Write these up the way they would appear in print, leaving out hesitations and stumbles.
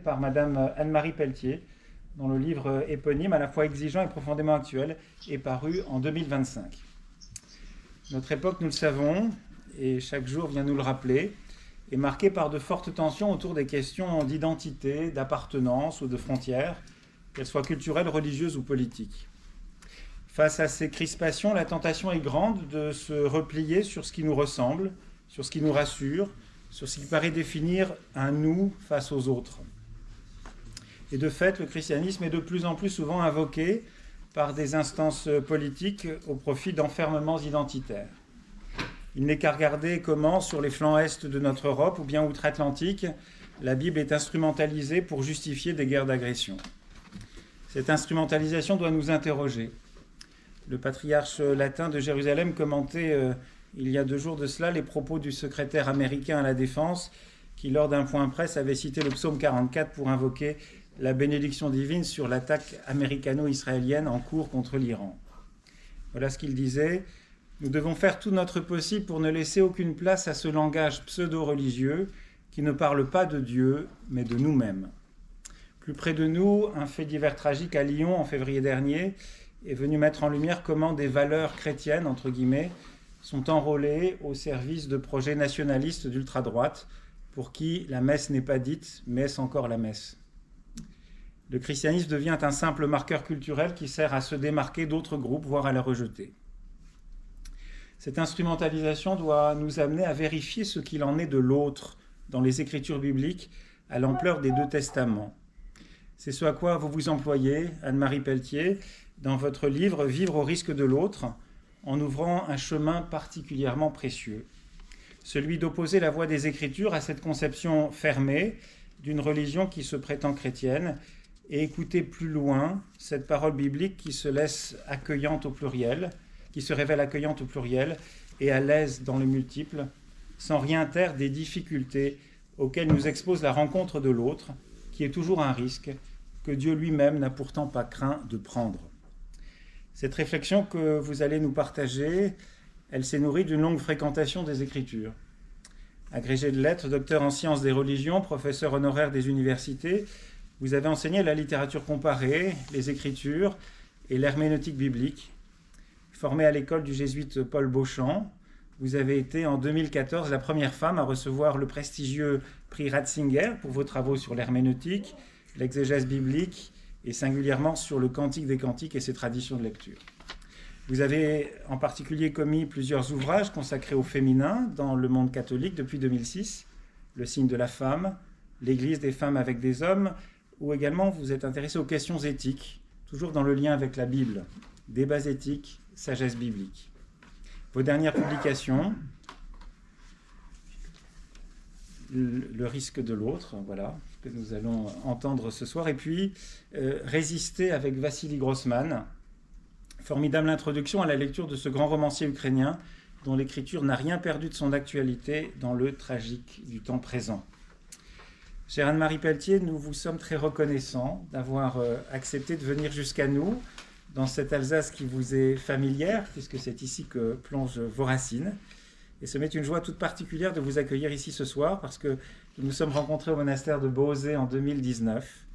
par Madame Anne-Marie Pelletier, dont le livre éponyme, à la fois exigeant et profondément actuel, est paru en 2025. Notre époque, nous le savons, et chaque jour vient nous le rappeler, est marquée par de fortes tensions autour des questions d'identité, d'appartenance ou de frontières, qu'elles soient culturelles, religieuses ou politiques. Face à ces crispations, la tentation est grande de se replier sur ce qui nous ressemble, sur ce qui nous rassure, sur ce qui paraît définir un nous face aux autres. Et de fait, le christianisme est de plus en plus souvent invoqué par des instances politiques au profit d'enfermements identitaires. Il n'est qu'à regarder comment, sur les flancs est de notre Europe ou bien outre-Atlantique, la Bible est instrumentalisée pour justifier des guerres d'agression. Cette instrumentalisation doit nous interroger. Le patriarche latin de Jérusalem commentait il y a 2 jours de cela les propos du secrétaire américain à la Défense qui, lors d'un point presse, avait cité le psaume 44 pour invoquer la bénédiction divine sur l'attaque américano-israélienne en cours contre l'Iran. Voilà ce qu'il disait. Nous devons faire tout notre possible pour ne laisser aucune place à ce langage pseudo-religieux qui ne parle pas de Dieu, mais de nous-mêmes. Plus près de nous, un fait divers tragique à Lyon en février dernier est venu mettre en lumière comment des valeurs chrétiennes, entre guillemets, sont enrôlées au service de projets nationalistes d'ultra-droite pour qui la messe n'est pas dite, mais est encore la messe. Le christianisme devient un simple marqueur culturel qui sert à se démarquer d'autres groupes, voire à les rejeter. Cette instrumentalisation doit nous amener à vérifier ce qu'il en est de l'autre dans les Écritures bibliques à l'ampleur des 2 testaments. C'est ce à quoi vous vous employez, Anne-Marie Pelletier, dans votre livre « Vivre au risque de l'autre », en ouvrant un chemin particulièrement précieux, celui d'opposer la voie des Écritures à cette conception fermée d'une religion qui se prétend chrétienne et écouter plus loin cette parole biblique qui se laisse accueillante au pluriel, qui se révèle accueillante au pluriel et à l'aise dans le multiple, sans rien taire des difficultés auxquelles nous expose la rencontre de l'autre, qui est toujours un risque que Dieu lui-même n'a pourtant pas craint de prendre. Cette réflexion que vous allez nous partager, elle s'est nourrie d'une longue fréquentation des Écritures. Agrégé de lettres, docteur en sciences des religions, professeur honoraire des universités, vous avez enseigné la littérature comparée, les Écritures et l'herméneutique biblique. Formé à l'école du jésuite Paul Beauchamp, vous avez été en 2014 la première femme à recevoir le prestigieux prix Ratzinger pour vos travaux sur l'herméneutique, l'exégèse biblique et singulièrement sur le Cantique des Cantiques et ses traditions de lecture. Vous avez en particulier commis plusieurs ouvrages consacrés au féminin dans le monde catholique depuis 2006, Le signe de la femme, L'Église des femmes avec des hommes, ou également vous êtes intéressé aux questions éthiques, toujours dans le lien avec la Bible, débats éthiques, sagesse biblique. Vos dernières publications, Le risque de l'autre, voilà, que nous allons entendre ce soir, et puis Résister avec Vassili Grossman, formidable introduction à la lecture de ce grand romancier ukrainien dont l'écriture n'a rien perdu de son actualité dans le tragique du temps présent. Chère Anne-Marie Pelletier, nous vous sommes très reconnaissants d'avoir accepté de venir jusqu'à nous dans cette Alsace qui vous est familière, puisque c'est ici que plongent vos racines. Et ce m'est une joie toute particulière de vous accueillir ici ce soir, parce que nous nous sommes rencontrés au monastère de Beauzé en 2019,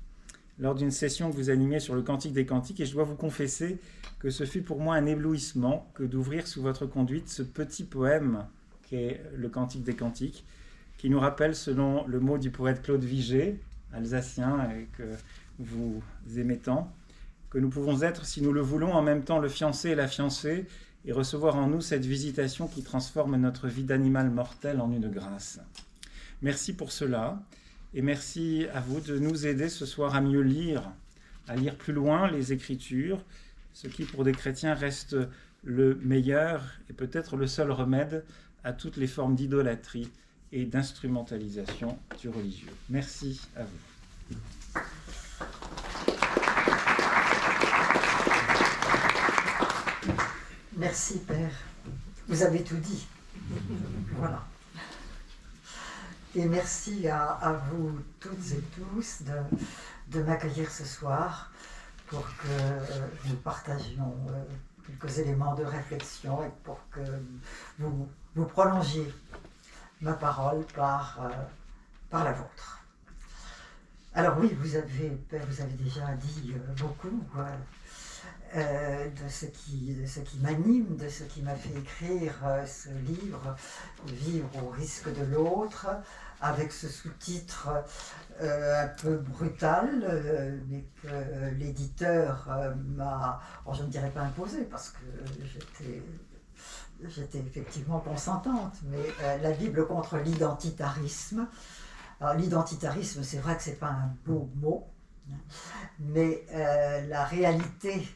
lors d'une session que vous animiez sur le Cantique des Cantiques, et je dois vous confesser que ce fut pour moi un éblouissement que d'ouvrir sous votre conduite ce petit poème qu'est le Cantique des Cantiques, qui nous rappelle, selon le mot du poète Claude Vigée, alsacien et que vous aimez tant, que nous pouvons être, si nous le voulons, en même temps le fiancé et la fiancée, et recevoir en nous cette visitation qui transforme notre vie d'animal mortel en une grâce. Merci pour cela, et merci à vous de nous aider ce soir à mieux lire, à lire plus loin les Écritures, ce qui pour des chrétiens reste le meilleur et peut-être le seul remède à toutes les formes d'idolâtrie et d'instrumentalisation du religieux. Merci à vous. Merci, Père. Vous avez tout dit. Voilà. Et merci à vous toutes et tous de m'accueillir ce soir pour que nous partagions quelques éléments de réflexion et pour que vous prolongiez ma parole par la vôtre. Alors oui, vous avez déjà dit beaucoup de ce qui m'anime, de ce qui m'a fait écrire ce livre, Vivre au risque de l'autre, avec ce sous-titre un peu brutal, mais que l'éditeur m'a, je ne dirais pas imposé, parce que j'étais effectivement consentante, mais la Bible contre l'identitarisme. Alors l'identitarisme, c'est vrai que c'est pas un beau mot, hein, mais la réalité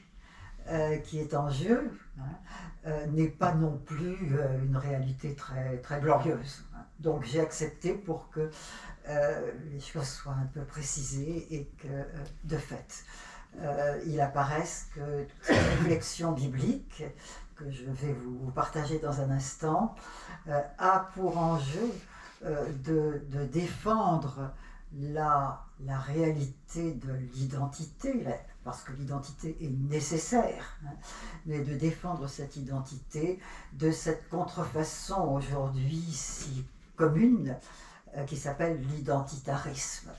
qui est en jeu n'est pas non plus une réalité très, très glorieuse. Donc j'ai accepté pour que les choses soient un peu précisées et que, de fait, il apparaisse que toute cette réflexion biblique que je vais vous partager dans un instant a pour enjeu de défendre la réalité de l'identité, parce que l'identité est nécessaire, hein, mais de défendre cette identité de cette contrefaçon aujourd'hui si commune qui s'appelle l'identitarisme.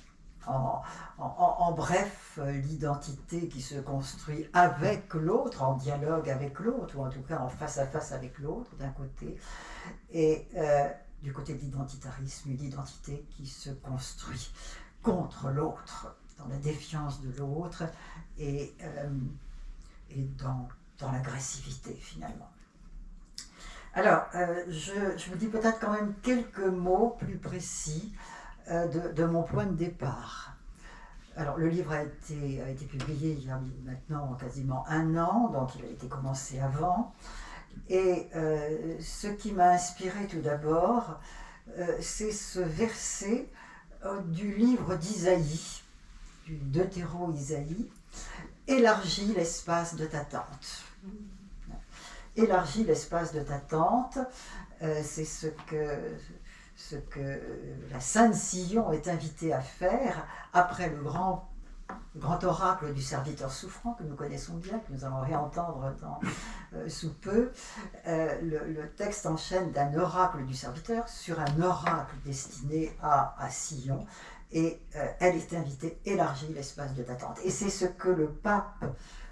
En bref, l'identité qui se construit avec l'autre, en dialogue avec l'autre, ou en tout cas en face à face avec l'autre d'un côté, et du côté de l'identitarisme, une identité qui se construit contre l'autre, dans la défiance de l'autre et dans l'agressivité finalement. Alors, je vous dis peut-être quand même quelques mots plus précis de mon point de départ. Alors, le livre a été publié il y a maintenant quasiment 1 an, donc il a été commencé avant. Et ce qui m'a inspiré tout d'abord, c'est ce verset du livre d'Isaïe, du Deutéro-Isaïe, « Élargis l'espace de ta tente ». Élargis l'espace de ta tente, c'est ce que la Sainte Sion est invitée à faire après le grand oracle du serviteur souffrant que nous connaissons bien, que nous allons réentendre sous peu. Le texte enchaîne d'un oracle du serviteur sur un oracle destiné à Sion, et elle est invitée, élargis l'espace de ta tente. Et c'est ce que le pape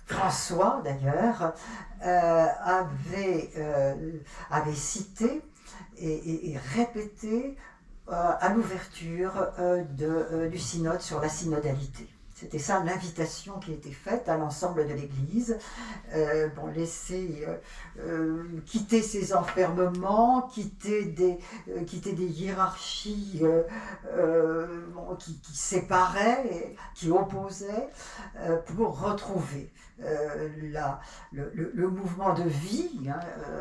François, d'ailleurs, avait cité et répété à l'ouverture du synode sur la synodalité. C'était ça l'invitation qui était faite à l'ensemble de l'Église, laisser quitter ses enfermements, quitter des hiérarchies qui séparaient, qui opposaient, pour retrouver le mouvement de vie,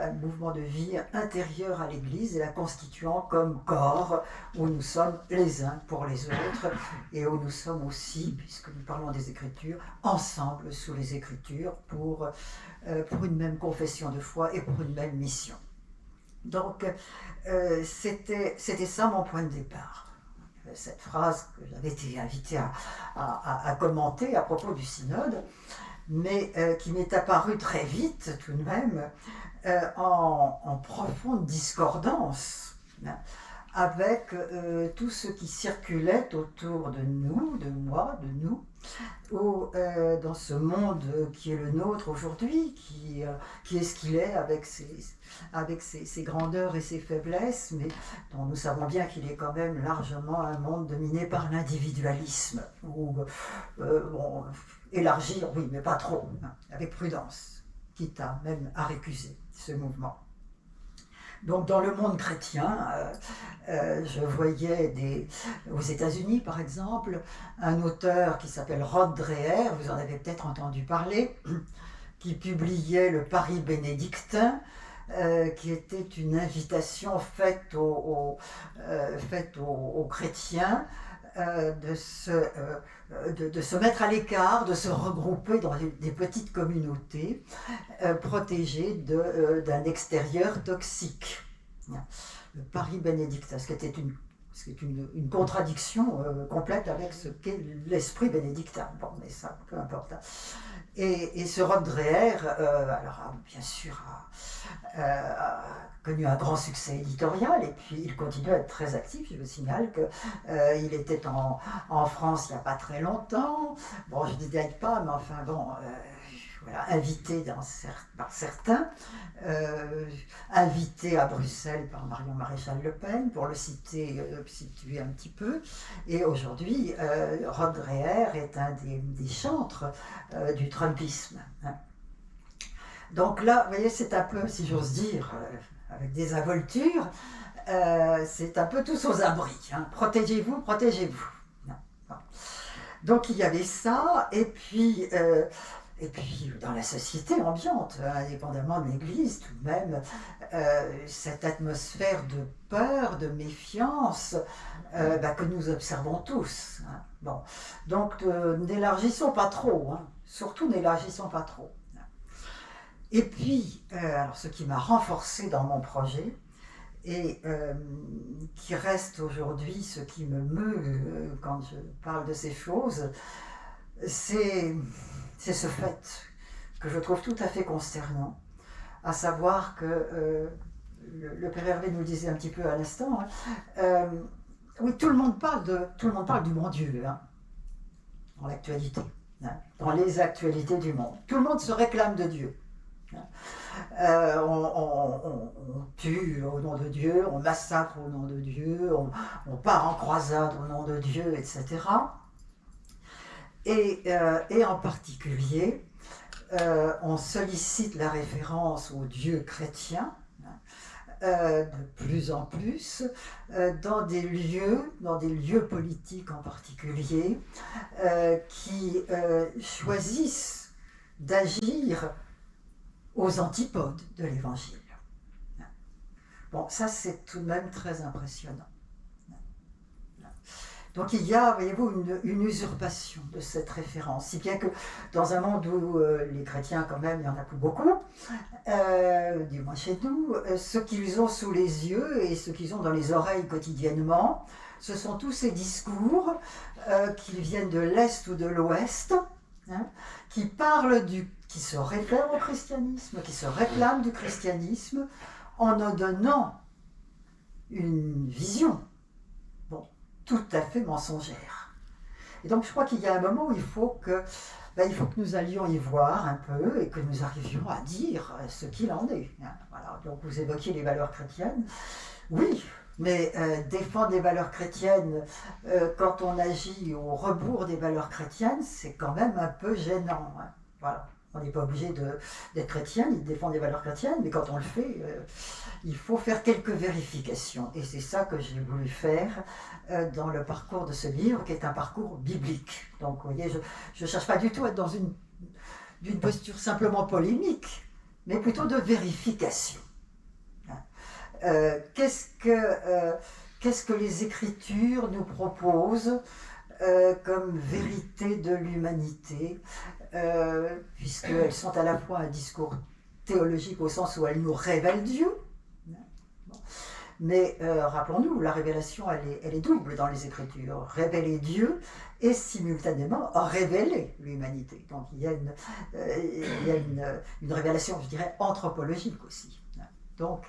un mouvement de vie intérieur à l'Église, et la constituant comme corps où nous sommes les uns pour les autres, et où nous sommes aussi, puisque nous parlons des Écritures, ensemble sous les Écritures pour une même confession de foi et pour une même mission. Donc c'était ça mon point de départ. Cette phrase que j'avais été invité à commenter à propos du synode, mais qui m'est apparue très vite tout de même en profonde discordance avec tout ce qui circulait autour de nous, de moi, de nous, dans ce monde qui est le nôtre aujourd'hui, qui est ce qu'il est avec ses grandeurs et ses faiblesses, mais dont nous savons bien qu'il est quand même largement un monde dominé par l'individualisme, élargir, oui, mais pas trop, avec prudence, quitte même à récuser ce mouvement. Donc dans le monde chrétien, je voyais aux États-Unis par exemple, un auteur qui s'appelle Rod Dreher, vous en avez peut-être entendu parler, qui publiait le Paris bénédictin, qui était une invitation faite aux chrétiens de se mettre à l'écart, de se regrouper dans des petites communautés protégées d'un extérieur toxique. Le Paris bénédictin, ce qui est une contradiction complète avec ce qu'est l'esprit bénédictin. Bon, mais ça, peu importe. Et ce Rod Dreher, bien sûr, a connu un grand succès éditorial, et puis il continue à être très actif. Je vous signale qu'il était en France il n'y a pas très longtemps. Bon, je ne détaille pas, mais enfin bon, voilà, invité par certains, invité à Bruxelles par Marion Maréchal Le Pen, pour le situer un petit peu. Et aujourd'hui, Rod Dreher est un des chantres du Trumpisme. Hein. Donc là, vous voyez, c'est un peu, si j'ose dire, avec désinvolture, c'est un peu tous aux abris. Hein. Protégez-vous, protégez-vous. Bon. Donc il y avait ça, et puis dans la société ambiante, indépendamment de l'Église, tout de même, cette atmosphère de peur, de méfiance que nous observons tous. Hein. Bon. Donc n'élargissons pas trop, hein. Surtout n'élargissons pas trop. Et puis, alors ce qui m'a renforcé dans mon projet, et qui reste aujourd'hui ce qui me meut quand je parle de ces choses, c'est ce fait que je trouve tout à fait consternant, à savoir que, le Père Hervé nous le disait un petit peu à l'instant, hein, oui, tout le monde parle du bon Dieu, hein, dans l'actualité, hein, dans les actualités du monde. Tout le monde se réclame de Dieu. On tue au nom de Dieu, on massacre au nom de Dieu, on part en croisade au nom de Dieu, etc. Et en particulier, on sollicite la référence au Dieu chrétien de plus en plus dans des lieux politiques en particulier, qui choisissent d'agir aux antipodes de l'Évangile. Bon, ça c'est tout de même très impressionnant. Donc il y a, voyez-vous, une usurpation de cette référence, si bien que dans un monde où les chrétiens, quand même, il n'y en a plus beaucoup, du moins chez nous, ce qu'ils ont sous les yeux et ce qu'ils ont dans les oreilles quotidiennement, ce sont tous ces discours qui viennent de l'Est ou de l'Ouest, hein, qui se réfèrent au christianisme, qui se réclament du christianisme, en nous donnant une vision, bon, tout à fait mensongère. Et donc je crois qu'il y a un moment où il faut que nous allions y voir un peu et que nous arrivions à dire ce qu'il en est. Voilà. Donc vous évoquiez les valeurs chrétiennes. Oui, mais défendre les valeurs chrétiennes quand on agit au rebours des valeurs chrétiennes, c'est quand même un peu gênant. Hein. Voilà. On n'est pas obligé d'être chrétien ni de défendre les valeurs chrétiennes, mais quand on le fait, il faut faire quelques vérifications. Et c'est ça que j'ai voulu faire dans le parcours de ce livre, qui est un parcours biblique. Donc, vous voyez, je ne cherche pas du tout à être dans d'une posture simplement polémique, mais plutôt de vérification. Qu'est-ce que les Écritures nous proposent comme vérité de l'humanité, puisqu'elles sont à la fois un discours théologique au sens où elles nous révèlent Dieu, mais rappelons-nous, la révélation elle est double dans les Écritures, révéler Dieu et simultanément révéler l'humanité. Donc il y a une révélation, je dirais, anthropologique aussi. Donc,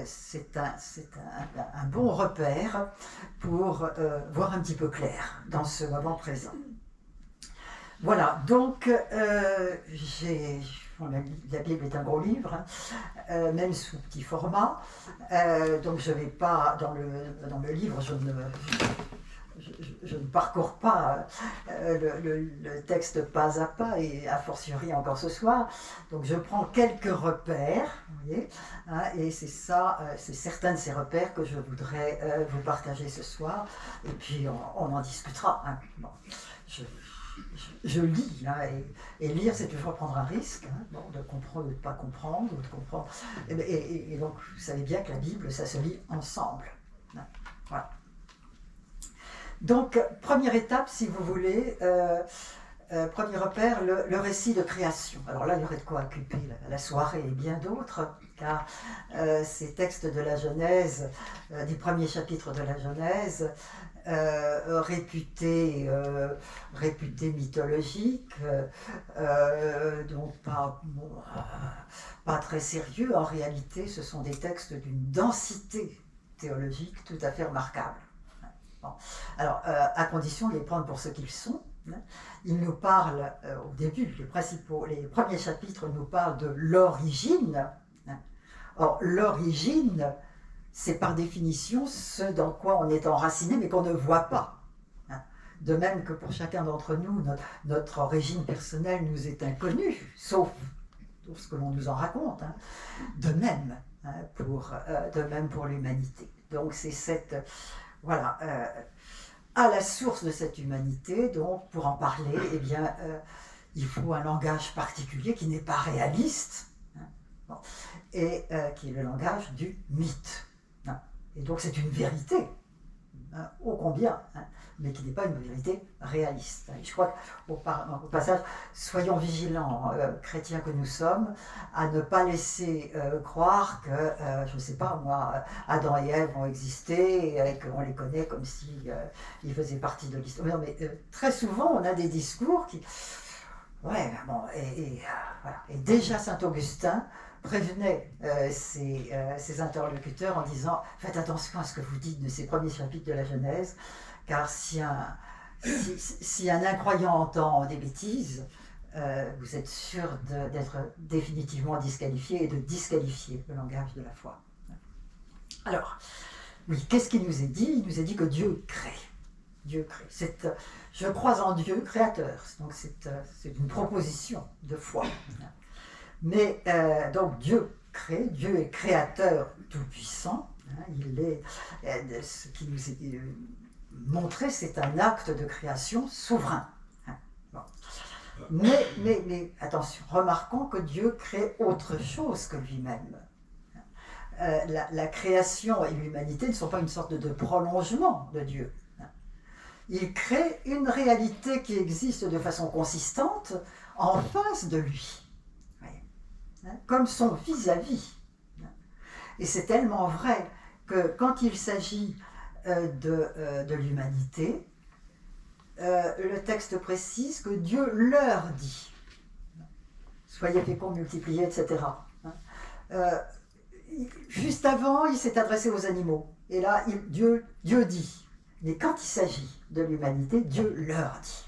c'est un bon repère pour voir un petit peu clair dans ce moment présent. Voilà, donc la Bible est un gros livre, même sous petit format. Donc je ne vais pas, dans le livre, je ne parcours pas le texte pas à pas, et a fortiori encore ce soir. Donc je prends quelques repères, vous voyez, hein, et c'est certains de ces repères que je voudrais vous partager ce soir, et puis on en discutera. Hein. Bon, je lis, hein, et lire c'est toujours prendre un risque, hein, bon, de comprendre ou de ne pas comprendre, ou de comprendre. Et donc vous savez bien que la Bible, ça se lit ensemble. Hein, voilà. Donc, première étape, si vous voulez, Premier repère, le récit de création. Alors là, il y aurait de quoi occuper la soirée et bien d'autres, car ces textes de la Genèse, des premiers chapitres de la Genèse, réputés mythologiques, donc pas très sérieux. En réalité, ce sont des textes d'une densité théologique tout à fait remarquable. Bon. Alors, à condition de les prendre pour ce qu'ils sont. Il nous parle, au début, les premiers chapitres nous parlent de l'origine. Or, l'origine, c'est par définition ce dans quoi on est enraciné, mais qu'on ne voit pas. De même que pour chacun d'entre nous, notre origine personnelle nous est inconnue, sauf ce que l'on nous en raconte. De même pour l'humanité. Donc, c'est cette... Voilà... à la source de cette humanité, donc pour en parler, eh bien, il faut un langage particulier qui n'est pas réaliste, et qui est le langage du mythe. Et donc c'est une vérité, ô combien, mais qui n'est pas une vérité réaliste. Et je crois qu'au passage, soyons vigilants, chrétiens que nous sommes, à ne pas laisser croire que, je ne sais pas moi, Adam et Ève ont existé et qu'on les connaît comme si ils faisaient partie de l'histoire. Non, mais très souvent, on a des discours qui... Ouais, bon, voilà. Et déjà Saint-Augustin prévenait ses interlocuteurs en disant « Faites attention à ce que vous dites de ces premiers chapitres de la Genèse, car si un incroyant entend des bêtises, vous êtes sûr d'être définitivement disqualifié et de disqualifier le langage de la foi. » Alors, oui, qu'est-ce qu'il nous est dit? Il nous est dit que Dieu crée. Dieu crée. Je crois en Dieu créateur. Donc c'est une proposition de foi. Mais donc Dieu crée, Dieu est créateur tout-puissant. Il est, ce qui nous est montré, c'est un acte de création souverain. Bon. Mais attention, remarquons que Dieu crée autre chose que lui-même. La création et l'humanité ne sont pas une sorte de prolongement de Dieu. Il crée une réalité qui existe de façon consistante en face de lui, comme son vis-à-vis. Et c'est tellement vrai que quand il s'agit de l'humanité, le texte précise que Dieu leur dit « Soyez féconds, multipliez, etc. » Juste avant, il s'est adressé aux animaux. Et là, Dieu dit. Mais quand il s'agit de l'humanité, Dieu leur dit.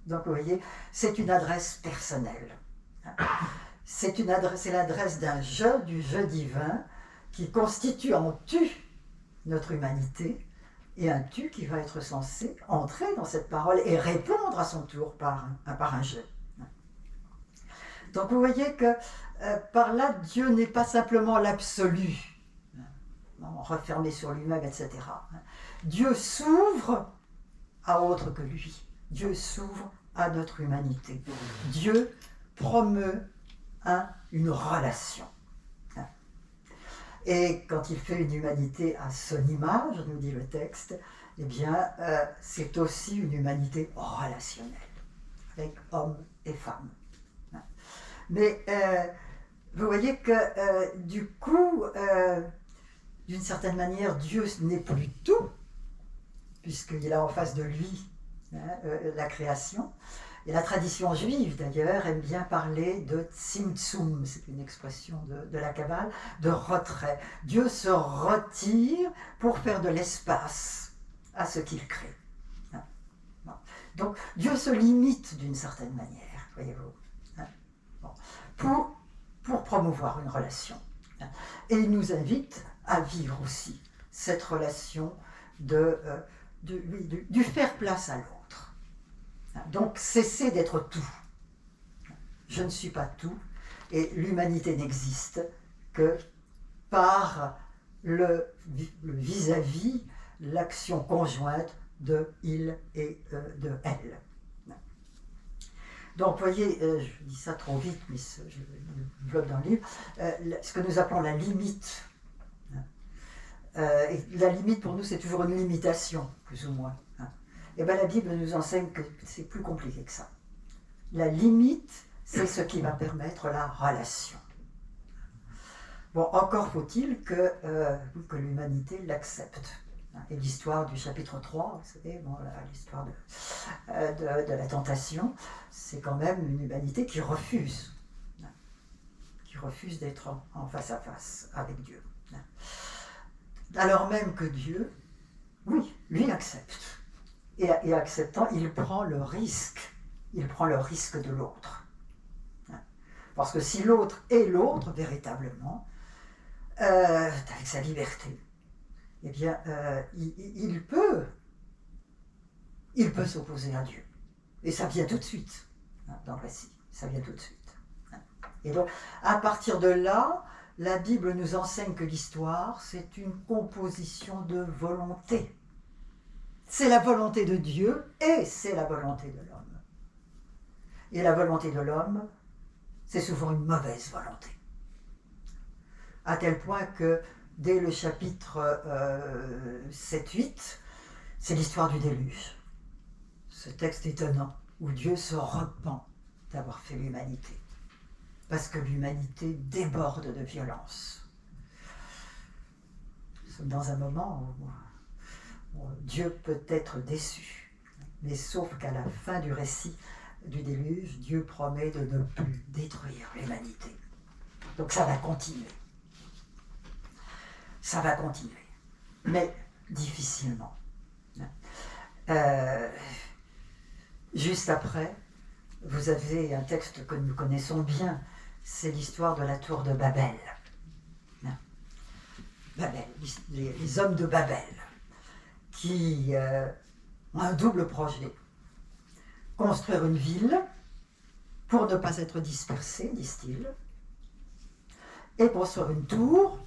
Donc vous voyez, c'est une adresse personnelle. C'est l'adresse du je divin, qui constitue en tu notre humanité, et un tu qui va être censé entrer dans cette parole et répondre à son tour par un je. Donc vous voyez que par là, Dieu n'est pas simplement l'absolu, refermé sur lui-même, etc. Dieu s'ouvre à autre que lui. Dieu s'ouvre à notre humanité. Dieu promeut une relation. Et quand il fait une humanité à son image, nous dit le texte, eh bien, c'est aussi une humanité relationnelle, avec hommes et femmes. Mais vous voyez que du coup, d'une certaine manière, Dieu n'est plus tout, puisqu'il a en face de lui la création. Et la tradition juive, d'ailleurs, aime bien parler de tzimtzum, c'est une expression de la Kabbale, de retrait. Dieu se retire pour faire de l'espace à ce qu'il crée. Bon. Donc, Dieu se limite d'une certaine manière, voyez-vous, bon. pour promouvoir une relation. Et il nous invite à vivre aussi cette relation du faire place à l'autre. Donc cesser d'être tout. Je ne suis pas tout, et l'humanité n'existe que par le vis-à-vis, l'action conjointe de il et de elle. Donc, vous voyez, je dis ça trop vite, mais je le développe dans le livre, ce que nous appelons la limite. Et la limite, pour nous, c'est toujours une limitation, plus ou moins. Et bien, la Bible nous enseigne que c'est plus compliqué que ça. La limite, c'est ce qui va permettre la relation. Bon, encore faut-il que l'humanité l'accepte. Et l'histoire du chapitre 3, vous savez, bon, l'histoire de la tentation, c'est quand même une humanité qui refuse d'être en face à face avec Dieu. Alors même que Dieu, oui, lui accepte. Et acceptant, il prend le risque de l'autre. Parce que si l'autre est l'autre, véritablement, avec sa liberté, eh bien, il peut s'opposer à Dieu. Et ça vient tout de suite, dans le récit. Ça vient tout de suite. Et donc, à partir de là, la Bible nous enseigne que l'histoire, c'est une composition de volonté. C'est la volonté de Dieu et c'est la volonté de l'homme. Et la volonté de l'homme, c'est souvent une mauvaise volonté. À tel point que dès le chapitre 7-8, c'est l'histoire du déluge. Ce texte étonnant, où Dieu se repent d'avoir fait l'humanité. Parce que l'humanité déborde de violence. Nous sommes dans un moment où Dieu peut être déçu. Mais sauf qu'à la fin du récit du déluge, Dieu promet de ne plus détruire l'humanité. Donc ça va continuer. Ça va continuer. Mais difficilement. Juste après, vous avez un texte que nous connaissons bien, c'est l'histoire de la tour de Babel. Babel, les hommes de Babel, qui ont un double projet. Construire une ville pour ne pas être dispersés, disent-ils, et construire une tour,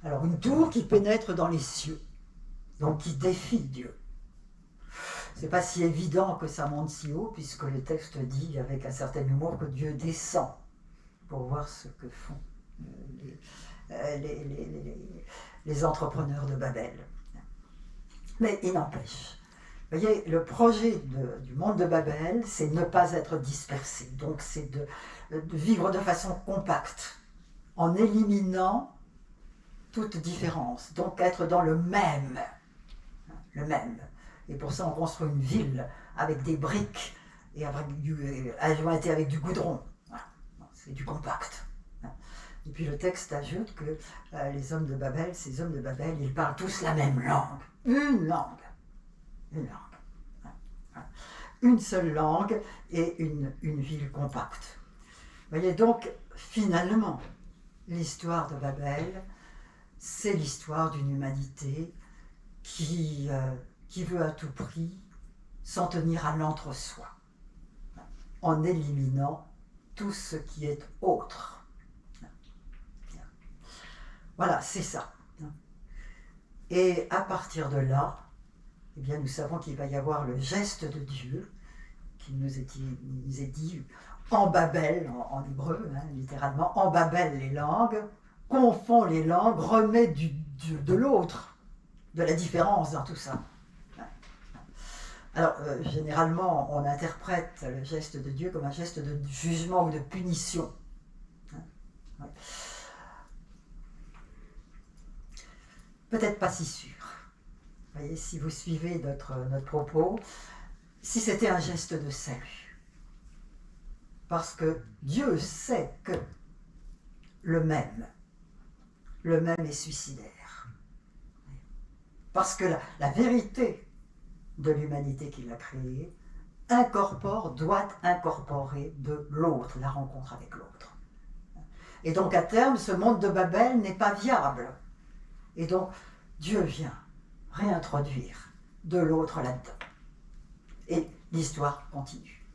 alors une tour qui pénètre dans les cieux, donc qui défie Dieu. C'est pas si évident que ça monte si haut, puisque le texte dit avec un certain humour que Dieu descend pour voir ce que font les entrepreneurs de Babel. Mais il n'empêche. Vous voyez, le projet du monde de Babel, c'est ne pas être dispersé. Donc c'est de vivre de façon compacte, en éliminant toute différence. Donc être dans le même. Le même. Et pour ça, on construit une ville avec des briques et ajoutées avec du goudron. Voilà. C'est du compact. Et puis le texte ajoute que ces hommes de Babel, ils parlent tous la même langue. Une langue. Une seule langue et une ville compacte. Vous voyez, donc, finalement, l'histoire de Babel, c'est l'histoire d'une humanité qui veut à tout prix s'en tenir à l'entre-soi, en éliminant tout ce qui est autre. Voilà, c'est ça. Et à partir de là, eh bien, nous savons qu'il va y avoir le geste de Dieu, qui nous est dit en Babel, en hébreu, littéralement, en Babel les langues, confond les langues, remet de l'autre, de la différence dans tout ça. Alors, généralement, on interprète le geste de Dieu comme un geste de jugement ou de punition. Peut-être pas si sûr. Vous voyez, si vous suivez notre propos, si c'était un geste de salut. Parce que Dieu sait que le même est suicidaire. Parce que la vérité de l'humanité qu'il a créée doit incorporer de l'autre, la rencontre avec l'autre. Et donc à terme, ce monde de Babel n'est pas viable. Et donc Dieu vient réintroduire de l'autre là-dedans. Et l'histoire continue.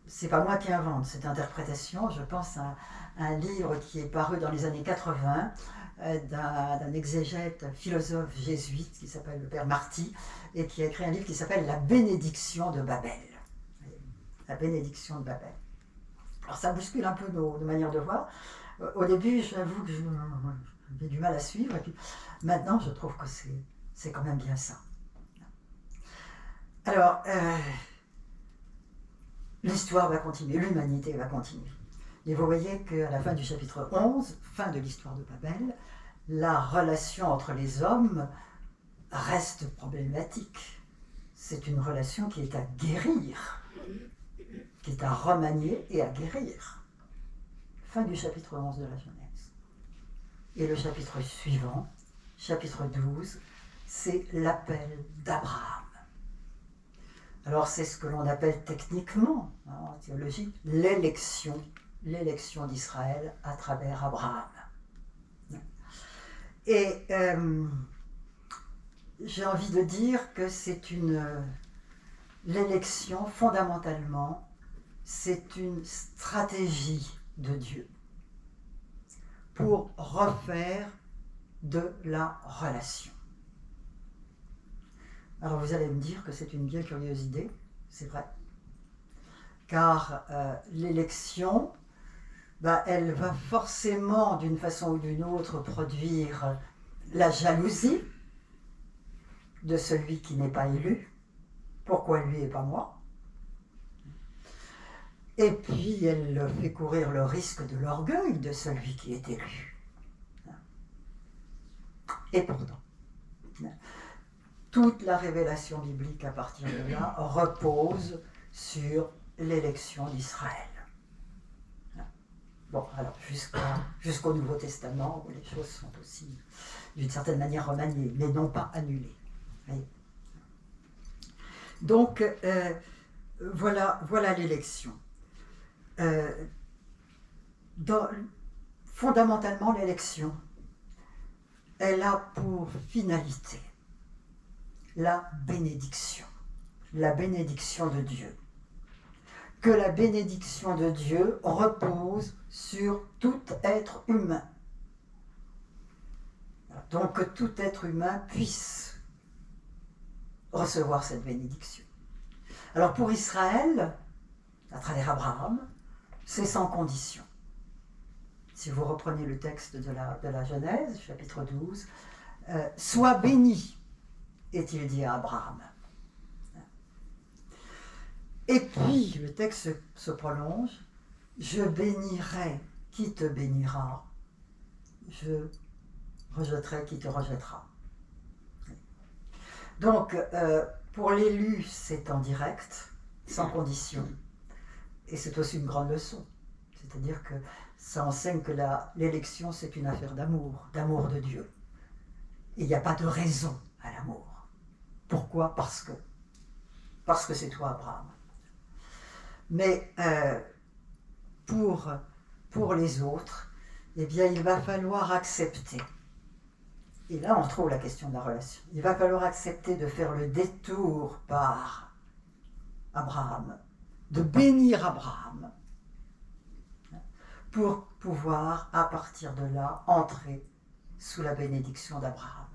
C'est pas moi qui invente cette interprétation, je pense à un livre qui est paru dans les années 80 d'un exégète philosophe jésuite qui s'appelle le père Marty et qui a écrit un livre qui s'appelle La bénédiction de Babel. La bénédiction de Babel. Alors ça bouscule un peu nos manières de voir. Au début, j'avoue que j'ai du mal à suivre, et puis maintenant je trouve que c'est quand même bien ça. Alors, l'histoire va continuer, l'humanité va continuer. Et vous voyez qu'à la fin du chapitre 11, fin de l'histoire de Babel, la relation entre les hommes reste problématique. C'est une relation qui est à guérir, qui est à remanier et à guérir. Fin du chapitre 11 de la Genèse. Et le chapitre suivant, chapitre 12, c'est l'appel d'Abraham. Alors c'est ce que l'on appelle techniquement, en théologie, l'élection d'Israël à travers Abraham. Et j'ai envie de dire que c'est l'élection, fondamentalement, c'est une stratégie de Dieu pour refaire de la relation. Alors vous allez me dire que c'est une bien curieuse idée, c'est vrai, car l'élection, elle va forcément, d'une façon ou d'une autre, produire la jalousie de celui qui n'est pas élu. Pourquoi lui et pas moi? Et puis elle fait courir le risque de l'orgueil de celui qui est élu. Et pourtant, toute la révélation biblique à partir de là repose sur l'élection d'Israël. Bon, alors jusqu'au Nouveau Testament, où les choses sont aussi d'une certaine manière remaniées, mais non pas annulées. Voyez. Donc, voilà l'élection. Fondamentalement, l'élection, elle a pour finalité la bénédiction de Dieu. Que la bénédiction de Dieu repose sur tout être humain. Donc que tout être humain puisse recevoir cette bénédiction. Alors pour Israël, à travers Abraham, c'est sans condition. Si vous reprenez le texte de la Genèse, chapitre 12, sois béni, est-il dit à Abraham. Et puis, le texte se prolonge, je bénirai qui te bénira, je rejetterai qui te rejettera. Donc, pour l'élu, c'est en direct, sans condition. Et c'est aussi une grande leçon. C'est-à-dire que ça enseigne que l'élection, c'est une affaire d'amour de Dieu. Et il n'y a pas de raison à l'amour. Pourquoi? Parce que c'est toi, Abraham. Mais pour les autres, eh bien, il va falloir accepter. Et là, on trouve la question de la relation. Il va falloir accepter de faire le détour par Abraham, de bénir Abraham, pour pouvoir, à partir de là, entrer sous la bénédiction d'Abraham.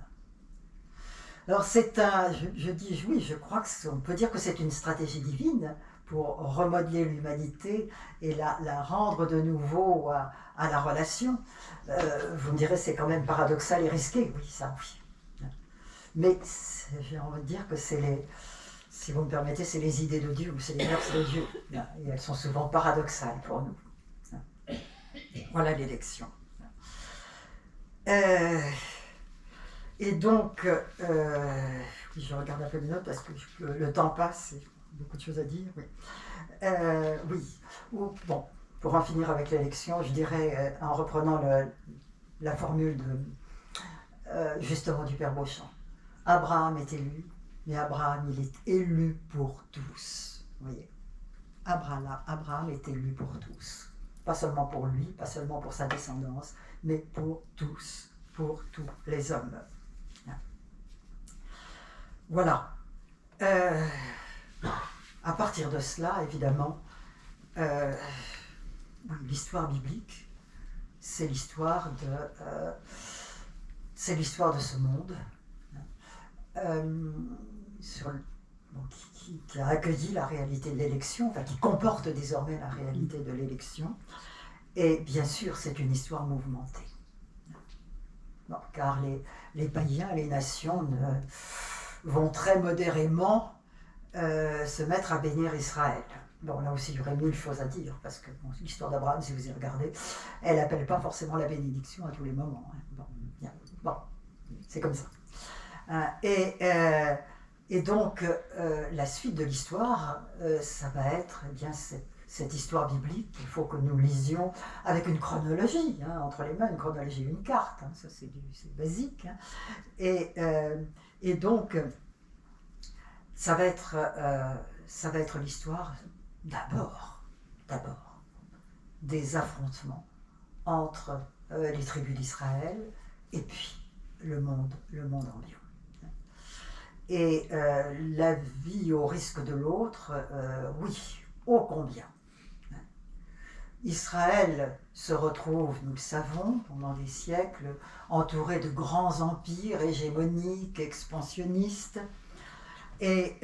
Alors je crois qu'on peut dire que c'est une stratégie divine pour remodeler l'humanité et la rendre de nouveau à la relation. Vous me direz, c'est quand même paradoxal et risqué, oui, ça, oui. Mais j'ai envie de dire que si vous me permettez, c'est les idées de Dieu, ou c'est les mœurs de Dieu. Et elles sont souvent paradoxales pour nous. Voilà l'élection. Et donc, je regarde un peu les notes parce que le temps passe, et beaucoup de choses à dire. Oui. Bon, pour en finir avec l'élection, je dirais, en reprenant la formule justement du Père Beauchamp, Abraham est élu, mais Abraham, il est élu pour tous. Vous voyez, Abraham est élu pour tous. Pas seulement pour lui, pas seulement pour sa descendance, mais pour tous, pour tous les hommes. Voilà. À partir de cela, évidemment, l'histoire biblique, c'est l'histoire de ce monde qui a accueilli la réalité de l'élection, enfin qui comporte désormais la réalité de l'élection. Et bien sûr, c'est une histoire mouvementée. Bon, car les païens, les nations vont très modérément se mettre à bénir Israël. Bon, là aussi, il y aurait mille choses à dire, parce que bon, l'histoire d'Abraham, si vous y regardez, elle n'appelle pas forcément la bénédiction à tous les moments. Hein. Bon, bien. Bon, c'est comme ça. Et donc, la suite de l'histoire, ça va être eh bien, cette histoire biblique qu'il faut que nous lisions avec une chronologie, hein, entre les mains, une chronologie, une carte, hein, ça c'est basique. Hein. Et donc, ça va être l'histoire d'abord, des affrontements entre les tribus d'Israël et puis le monde ambiant. Et la vie au risque de l'autre, oui, ô combien. Israël se retrouve, nous le savons, pendant des siècles, entouré de grands empires hégémoniques, expansionnistes, et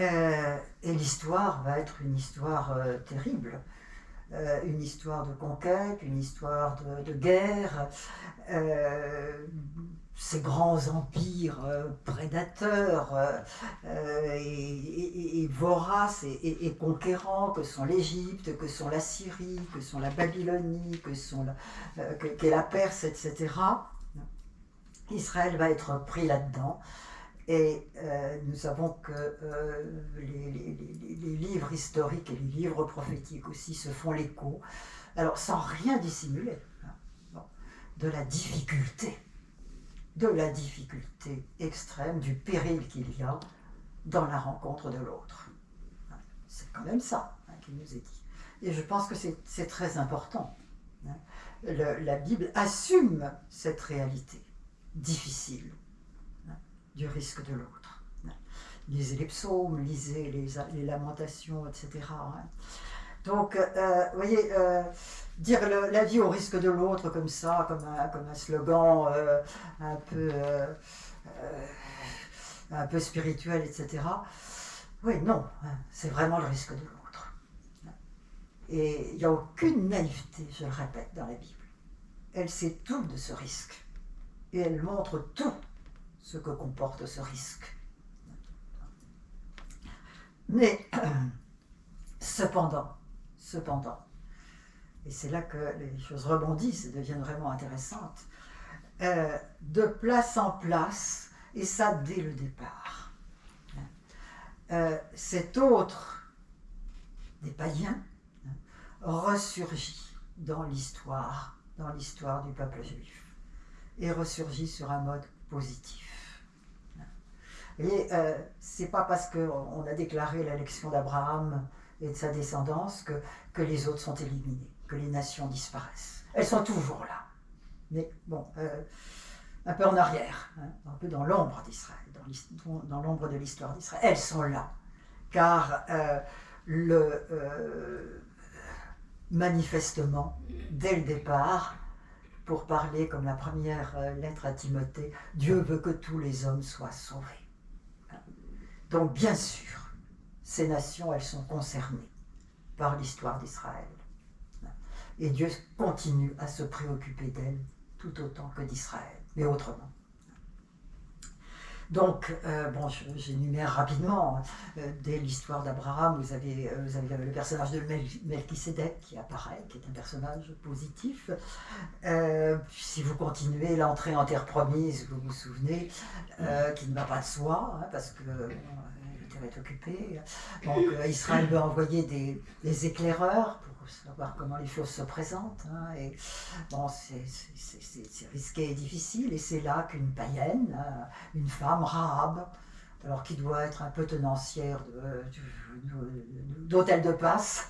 l'histoire va être une histoire terrible, une histoire de conquête, une histoire de guerre, ces grands empires prédateurs et voraces et conquérants que sont l'Égypte, que sont la Syrie, que sont la Babylonie, qu'est la Perse, etc. Israël va être pris là-dedans. Et nous savons que les livres historiques et les livres prophétiques aussi se font l'écho, alors sans rien dissimuler, hein, bon, de la difficulté extrême, du péril qu'il y a dans la rencontre de l'autre. C'est quand même ça, hein, qui nous est dit. Et je pense que c'est très important. Hein. La Bible assume cette réalité difficile, hein, du risque de l'autre. Hein. Lisez les psaumes, lisez les lamentations, etc. Hein. Donc, vous voyez, dire la vie au risque de l'autre comme ça, comme un slogan un peu spirituel, etc. Oui, non, hein, c'est vraiment le risque de l'autre. Et il n'y a aucune naïveté, je le répète, dans la Bible. Elle sait tout de ce risque. Et elle montre tout ce que comporte ce risque. Mais, cependant, et c'est là que les choses rebondissent et deviennent vraiment intéressantes, de place en place, et ça dès le départ. Cet autre des païens ressurgit dans l'histoire du peuple juif, et ressurgit sur un mode positif. Et c'est pas parce qu'on a déclaré l'élection d'Abraham et de sa descendance que les autres sont éliminés, que les nations disparaissent. Elles sont toujours là, mais bon, un peu en arrière, hein, un peu dans l'ombre d'Israël, dans l'ombre de l'histoire d'Israël. Elles sont là, car manifestement, dès le départ, pour parler comme la première lettre à Timothée, Dieu veut que tous les hommes soient sauvés. Donc bien sûr, ces nations, elles sont concernées par l'histoire d'Israël. Et Dieu continue à se préoccuper d'elles tout autant que d'Israël, mais autrement. Donc, bon, j'énumère rapidement. Dès l'histoire d'Abraham, vous avez le personnage de Melchisédek qui apparaît, qui est un personnage positif. Si vous continuez, l'entrée en terre promise, vous vous souvenez, qui ne va pas de soi, hein, parce que la terre est occupée. Donc, Israël veut envoyer des éclaireurs pour savoir comment les choses se présentent. Hein, et bon, c'est risqué et difficile. Et c'est là qu'une païenne, une femme, Rahab, alors qui doit être un peu tenancière d'hôtel de passe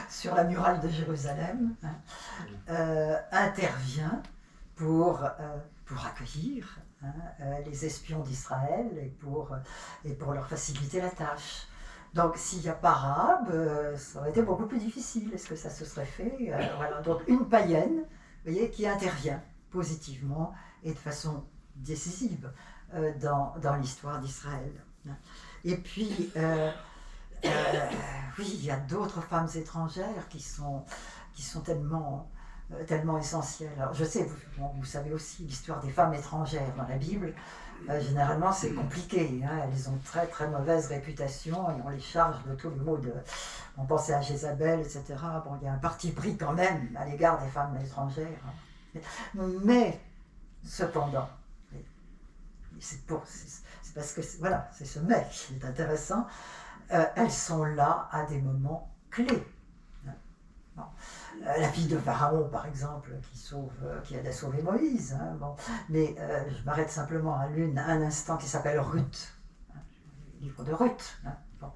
sur la muraille de Jérusalem, hein, intervient pour accueillir, hein, les espions d'Israël et pour leur faciliter la tâche. Donc s'il n'y a pas Rahab, ça aurait été beaucoup plus difficile. Est-ce que ça se serait fait? Voilà. Donc une païenne, vous voyez, qui intervient positivement et de façon décisive dans l'histoire d'Israël. Et puis, oui, il y a d'autres femmes étrangères qui sont tellement essentielles. Alors, je sais, vous savez aussi l'histoire des femmes étrangères dans la Bible. généralement c'est compliqué, hein. Elles ont très très mauvaise réputation et on les charge de tous les maux de... On pensait à Jézabel, etc. Bon, il y a un parti pris quand même à l'égard des femmes étrangères. Mais, cependant, c'est parce que, voilà, c'est ce mais qui est intéressant, elles sont là à des moments clés. Bon. La fille de Pharaon, par exemple, qui aide à sauver Moïse. Hein, bon. Mais je m'arrête simplement à un instant qui s'appelle Ruth, hein, le livre de Ruth. Hein, bon.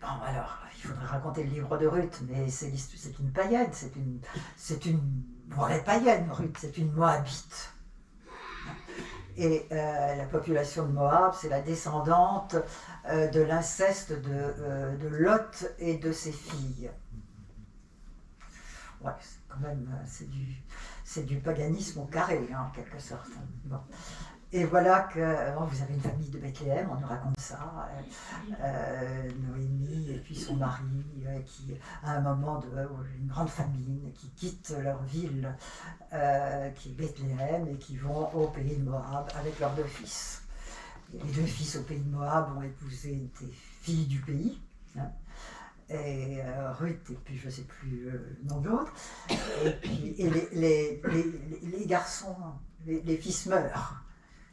Bon, alors, il faudrait raconter le livre de Ruth, mais c'est une païenne, c'est une vraie païenne, Ruth, c'est une Moabite. Et la population de Moab, c'est la descendante de l'inceste de Lot et de ses filles. Ouais, c'est quand même, c'est du paganisme au carré, hein, en quelque sorte. Bon. Et voilà que vous avez une famille de Bethléem, on nous raconte ça, Noémie et puis son mari, qui à un moment une grande famine, qui quittent leur ville, qui est Bethléem, et qui vont au pays de Moab avec leurs 2 fils. Et les 2 fils au pays de Moab ont épousé des filles du pays, hein, et Ruth, et puis je ne sais plus le nom de l'autre, et les garçons, les fils meurent.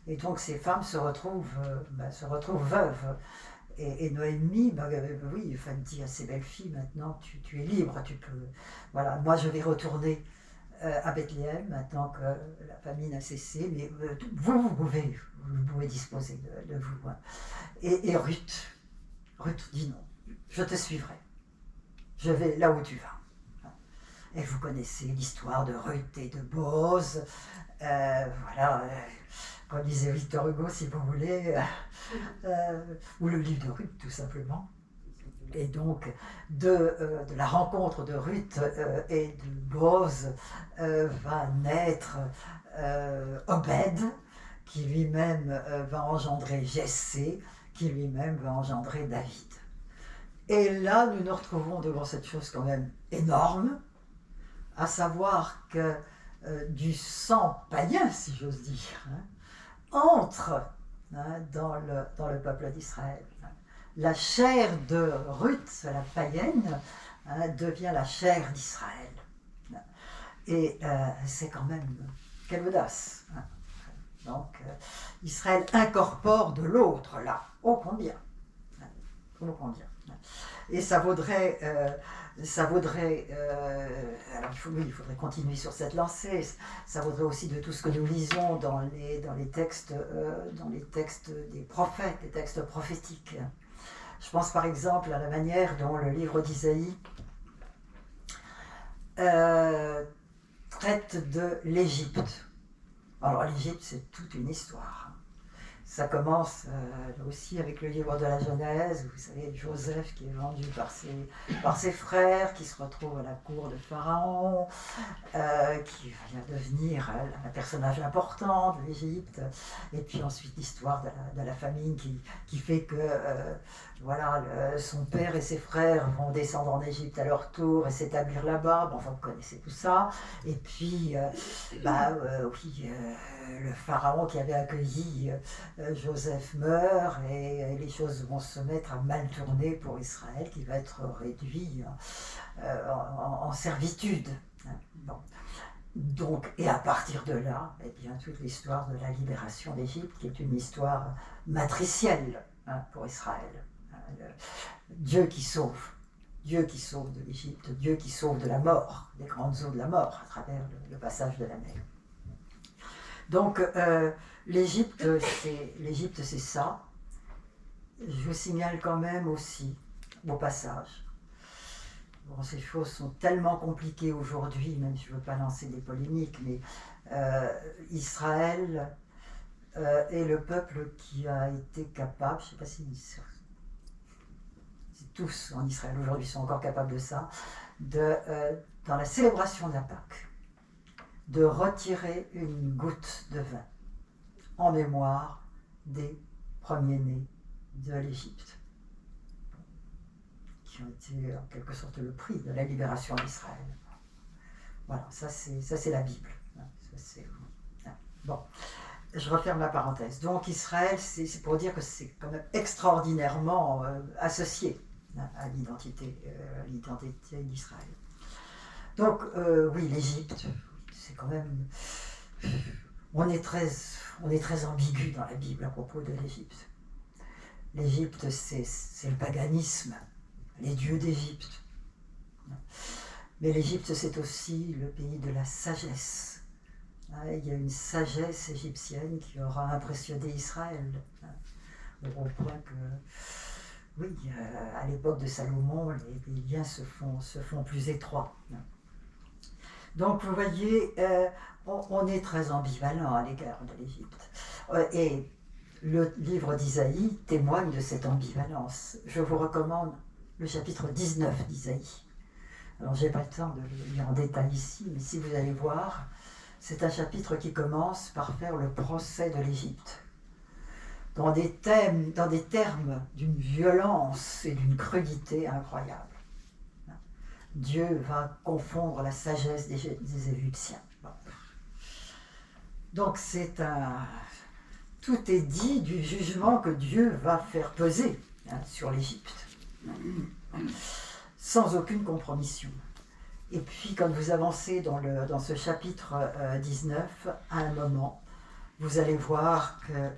Et donc ces femmes se retrouvent veuves. Et Noémie, oui, enfin, dit à ses belles-filles, maintenant tu es libre, tu peux... Voilà, moi je vais retourner à Bethléem, maintenant que la famine a cessé, mais vous pouvez disposer de vous. Hein. Et Ruth dit non, je te suivrai, je vais là où tu vas. Et vous connaissez l'histoire de Ruth et de Boaz, voilà... Comme disait Victor Hugo, si vous voulez, ou le livre de Ruth, tout simplement. Et donc, de la rencontre de Ruth et de Boaz va naître Obed, qui lui-même va engendrer Jessé, qui lui-même va engendrer David. Et là, nous nous retrouvons devant cette chose quand même énorme, à savoir que du sang païen, si j'ose dire, hein, entre dans le peuple d'Israël. La chair de Ruth, la païenne, devient la chair d'Israël. Et c'est quand même quelle audace. Donc Israël incorpore de l'autre là, ô combien. Ô combien. Et ça vaudrait... alors il faudrait continuer sur cette lancée. Ça vaudrait aussi de tout ce que nous lisons dans les textes des prophètes, les textes prophétiques. Je pense par exemple à la manière dont le livre d'Isaïe traite de l'Égypte. Alors l'Égypte, c'est toute une histoire. Ça commence aussi avec le livre de la Genèse, vous savez, Joseph qui est vendu par ses frères, qui se retrouve à la cour de Pharaon, qui va devenir un personnage important de l'Égypte, et puis ensuite l'histoire de la famine qui fait que son père et ses frères vont descendre en Égypte à leur tour et s'établir là-bas. Bon, enfin, vous connaissez tout ça. Et puis, le pharaon qui avait accueilli Joseph meurt et les choses vont se mettre à mal tourner pour Israël, qui va être réduit en servitude. Bon. Donc, et à partir de là, eh bien, toute l'histoire de la libération d'Égypte, qui est une histoire matricielle pour Israël. Dieu qui sauve de l'Égypte, Dieu qui sauve de la mort, des grandes eaux de la mort à travers le passage de la mer. Donc l'Égypte c'est ça. Je vous signale quand même aussi au passage. Bon, ces choses sont tellement compliquées aujourd'hui, même si je ne veux pas lancer des polémiques, mais Israël est le peuple qui a été capable, je ne sais pas si tous en Israël aujourd'hui sont encore capables de ça, dans la célébration de la Pâque, de retirer une goutte de vin en mémoire des premiers-nés de l'Égypte, qui ont été en quelque sorte le prix de la libération d'Israël. Voilà, ça c'est la Bible. Bon. je referme la parenthèse. Donc Israël, c'est pour dire que c'est quand même extraordinairement associé à l'identité d'Israël. Donc oui, l'Égypte, c'est quand même... On est très ambigu dans la Bible à propos de l'Égypte. L'Égypte, c'est le paganisme, les dieux d'Égypte. Mais l'Égypte, c'est aussi le pays de la sagesse. Il y a une sagesse égyptienne qui aura impressionné Israël, au point que, oui, à l'époque de Salomon, les liens se font plus étroits. Donc, vous voyez, on est très ambivalent à l'égard de l'Égypte. Et le livre d'Isaïe témoigne de cette ambivalence. Je vous recommande le chapitre 19 d'Isaïe. Alors, je n'ai pas le temps de le lire en détail ici, mais si vous allez voir, c'est un chapitre qui commence par faire le procès de l'Égypte. Dans des termes d'une violence et d'une crudité incroyables. Dieu va confondre la sagesse des Égyptiens. Bon. Donc tout est dit du jugement que Dieu va faire peser sur l'Égypte, sans aucune compromission. Et puis quand vous avancez dans ce chapitre 19, à un moment, vous allez voir que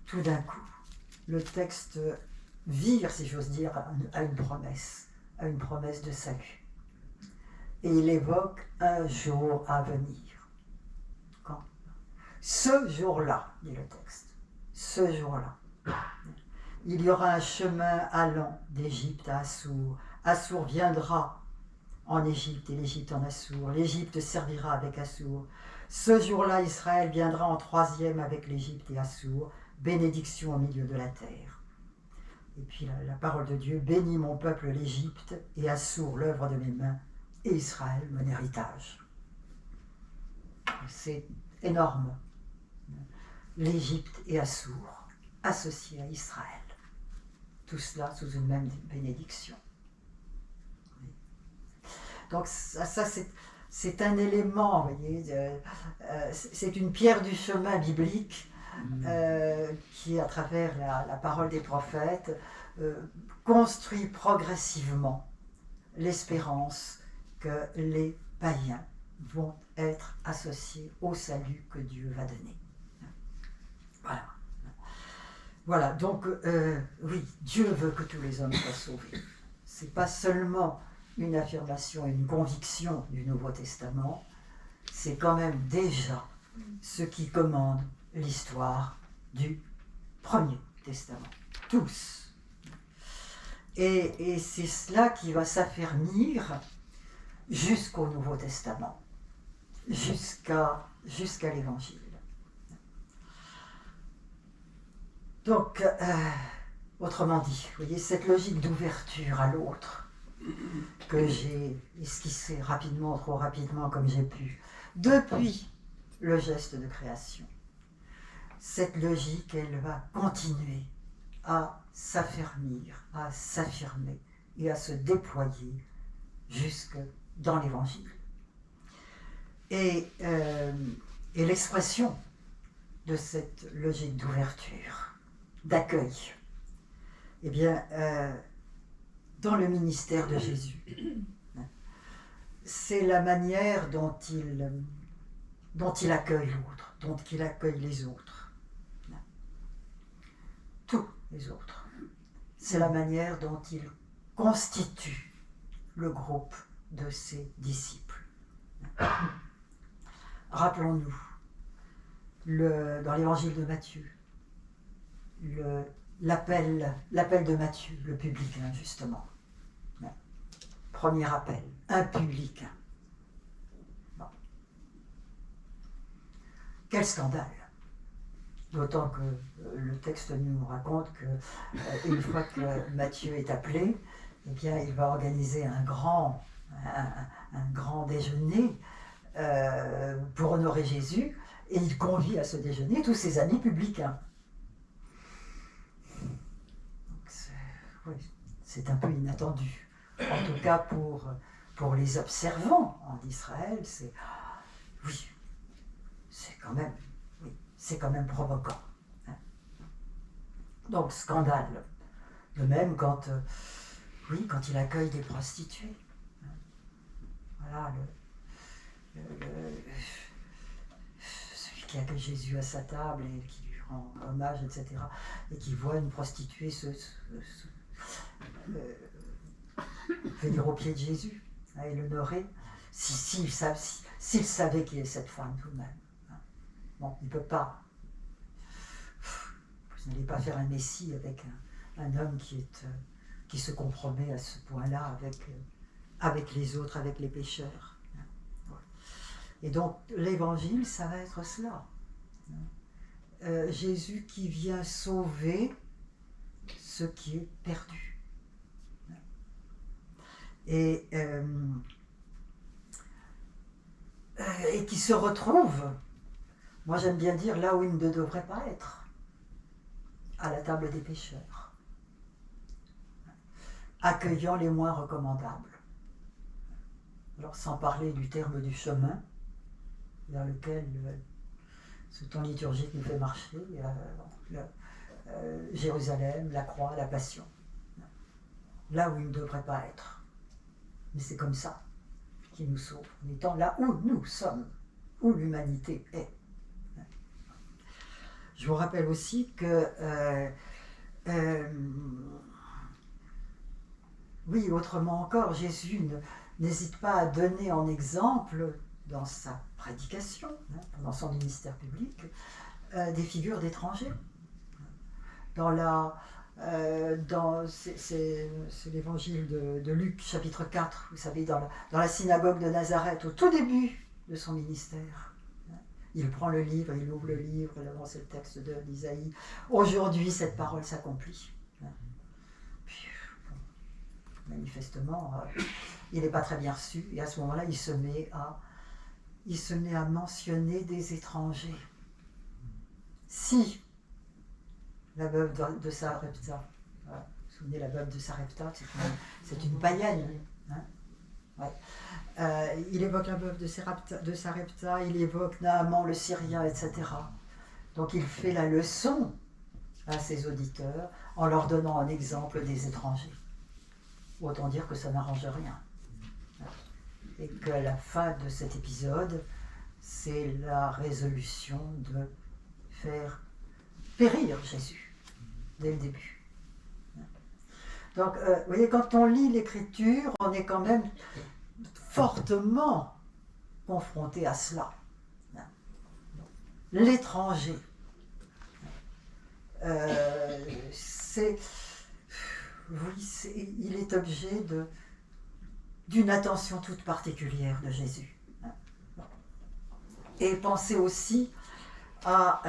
tout d'un coup, le texte vire, si j'ose dire, à une promesse de salut. Et il évoque un jour à venir. Quand ? Ce jour-là, dit le texte, ce jour-là, il y aura un chemin allant d'Égypte à Assour. Assour viendra en Égypte et l'Égypte en Assour. L'Égypte servira avec Assour. Ce jour-là, Israël viendra en troisième avec l'Égypte et Assour. Bénédiction au milieu de la terre. Et puis la parole de Dieu, bénis mon peuple l'Égypte et Assour l'œuvre de mes mains et Israël mon héritage. C'est énorme. L'Égypte et Assour associés à Israël. Tout cela sous une même bénédiction. Donc ça c'est un élément, vous voyez, c'est une pierre du chemin biblique qui, à travers la parole des prophètes, construit progressivement l'espérance que les païens vont être associés au salut que Dieu va donner. Voilà. Voilà, donc oui, Dieu veut que tous les hommes soient sauvés. C'est pas seulement une affirmation et une conviction du Nouveau Testament, c'est quand même déjà ce qui commande l'histoire du Premier Testament. Tous. Et c'est cela qui va s'affermir jusqu'au Nouveau Testament, jusqu'à l'Évangile. Donc, autrement dit, vous voyez, cette logique d'ouverture à l'autre que j'ai esquissée rapidement, trop rapidement comme j'ai pu, depuis le geste de création, cette logique, elle va continuer à s'affermir, à s'affirmer et à se déployer jusque dans l'Évangile. Et l'expression de cette logique d'ouverture, d'accueil, eh bien, dans le ministère de Jésus, c'est la manière dont il accueille l'autre, dont il accueille les autres. Tous les autres. C'est la manière dont il constitue le groupe de ses disciples. Rappelons-nous, dans l'évangile de Matthieu, l'appel de Matthieu, le publicain justement. Premier appel, un publicain. Bon. Quel scandale! D'autant que le texte nous raconte qu'une fois que Matthieu est appelé, eh bien, il va organiser un grand déjeuner pour honorer Jésus, et il convie à ce déjeuner tous ses amis publicains. C'est un peu inattendu. En tout cas, pour les observants en Israël, c'est quand même c'est quand même provoquant. Hein. Donc, scandale. De même, quand il accueille des prostituées. Hein. Voilà, celui qui accueille Jésus à sa table et qui lui rend hommage, etc., et qui voit une prostituée venir au pied de Jésus, hein, et l'honorer, s'il savait qui est cette femme tout de même. Hein. Bon, il ne peut pas. Vous n'allez pas faire un messie avec un homme qui se compromet à ce point-là avec les autres, avec les pécheurs. Et donc, l'évangile, ça va être cela. Jésus qui vient sauver ce qui est perdu. Et qui se retrouve, moi j'aime bien dire, là où il ne devrait pas être, à la table des pécheurs, accueillant les moins recommandables. Alors, sans parler du terme du chemin, vers lequel ce temps liturgique nous fait marcher, Jérusalem, la croix, la passion. Là où il ne devrait pas être. Mais c'est comme ça qu'il nous sauve, en étant là où nous sommes, où l'humanité est. Je vous rappelle aussi que, oui, autrement encore, Jésus n'hésite pas à donner en exemple, dans sa prédication, hein, dans son ministère public, des figures d'étrangers. C'est l'évangile de Luc, chapitre 4, vous savez, dans la synagogue de Nazareth, au tout début de son ministère. Il prend le livre, il ouvre le livre, là, c'est le texte d'Isaïe. Aujourd'hui, cette parole s'accomplit. Puis, bon, manifestement, il n'est pas très bien reçu, et à ce moment-là, il se met à mentionner des étrangers. Si la veuve de Sarepta, vous vous souvenez, la veuve de Sarepta, c'est une païenne. Hein, ouais. Il évoque la veuve de Sarepta, il évoque Naaman le Syrien, etc. Donc il fait la leçon à ses auditeurs en leur donnant un exemple des étrangers. Autant dire que ça n'arrange rien. Et qu'à la fin de cet épisode, c'est la résolution de faire périr Jésus, dès le début. Donc, vous voyez, quand on lit l'Écriture, on est quand même fortement confronté à cela. L'étranger, il est objet d'une attention toute particulière de Jésus. Et pensez aussi à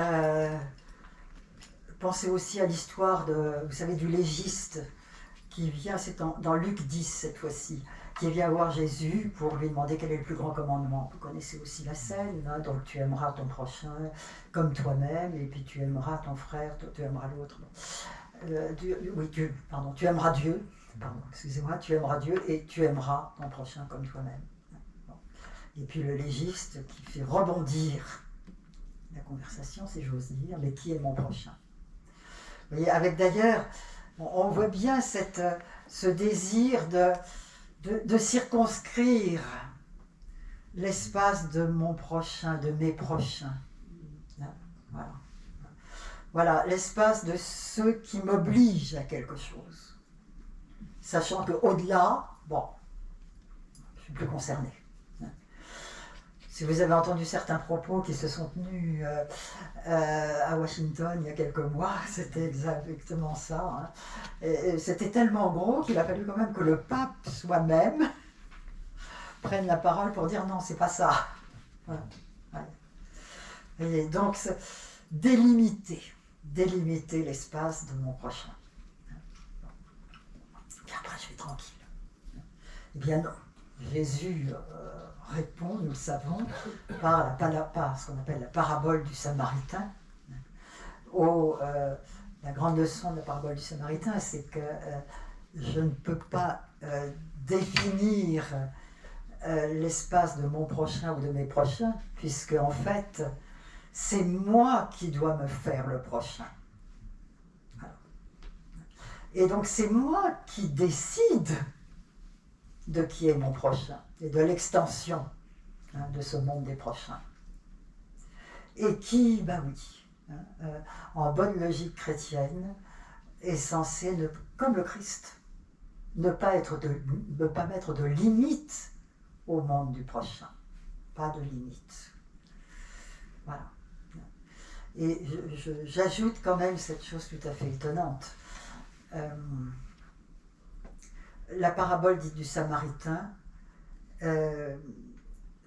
l'histoire vous savez, du légiste qui vient, c'est dans Luc 10 cette fois-ci, qui vient voir Jésus pour lui demander quel est le plus grand commandement. Vous connaissez aussi la scène, hein, donc tu aimeras ton prochain comme toi-même, et puis tu aimeras ton frère, tu aimeras l'autre. Tu aimeras Dieu, tu aimeras Dieu et tu aimeras ton prochain comme toi-même. Bon. Et puis le légiste qui fait rebondir la conversation, si j'ose dire, mais qui est mon prochain? Vous voyez, avec d'ailleurs, on voit bien ce désir de circonscrire l'espace de mon prochain, de mes prochains. Voilà. Voilà, l'espace de ceux qui m'obligent à quelque chose. Sachant qu'au-delà, je suis plus concerné. Si vous avez entendu certains propos qui se sont tenus à Washington il y a quelques mois, c'était exactement ça. Hein. Et c'était tellement gros qu'il a fallu quand même que le pape soi-même prenne la parole pour dire non, c'est pas ça. Voilà. Et donc, délimiter l'espace de mon prochain. Et après, je vais tranquille. Eh bien non. Jésus répond, nous le savons, par ce qu'on appelle la parabole du Samaritain. La grande leçon de la parabole du Samaritain, c'est que je ne peux pas définir l'espace de mon prochain ou de mes prochains, puisque en fait, c'est moi qui dois me faire le prochain. Voilà. Et donc c'est moi qui décide de qui est mon prochain et de l'extension de ce monde des prochains. Et qui, ben oui, en bonne logique chrétienne, est censé, comme le Christ, ne pas mettre de limite au monde du prochain. Pas de limite. Voilà. Et j'ajoute quand même cette chose tout à fait étonnante. La parabole dite du Samaritain,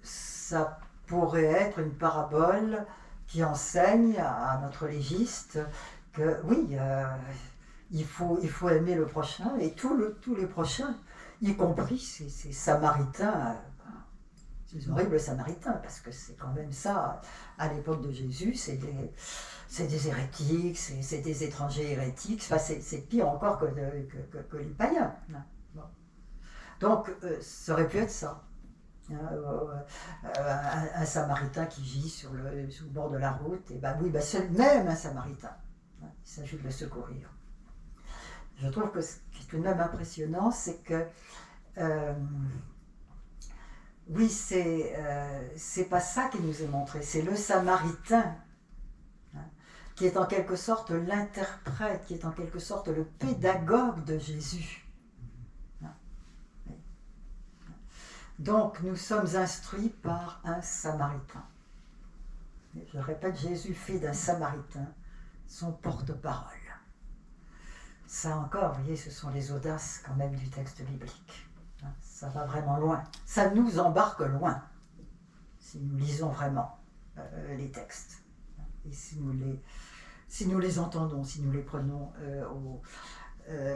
ça pourrait être une parabole qui enseigne à notre légiste que oui, il faut aimer le prochain, et tous les prochains, y compris ces Samaritains, ces horribles Samaritains, parce que c'est quand même ça, à l'époque de Jésus, c'est des hérétiques, c'est des étrangers hérétiques, enfin, c'est pire encore que les païens. Bon. Donc, ça aurait pu être ça. Un Samaritain qui gît sur le bord de la route, et ben oui, c'est même un Samaritain. Il s'agit de le secourir. Je trouve que ce qui est tout de même impressionnant, c'est que oui, c'est pas ça qui nous est montré, c'est le Samaritain qui est en quelque sorte l'interprète, qui est en quelque sorte le pédagogue de Jésus. Donc nous sommes instruits par un Samaritain. Je répète, Jésus fait d'un Samaritain son porte-parole. Ça encore, vous voyez, ce sont les audaces quand même du texte biblique. Ça va vraiment loin. Ça nous embarque loin, si nous lisons vraiment les textes. Et si nous les entendons, si nous les prenons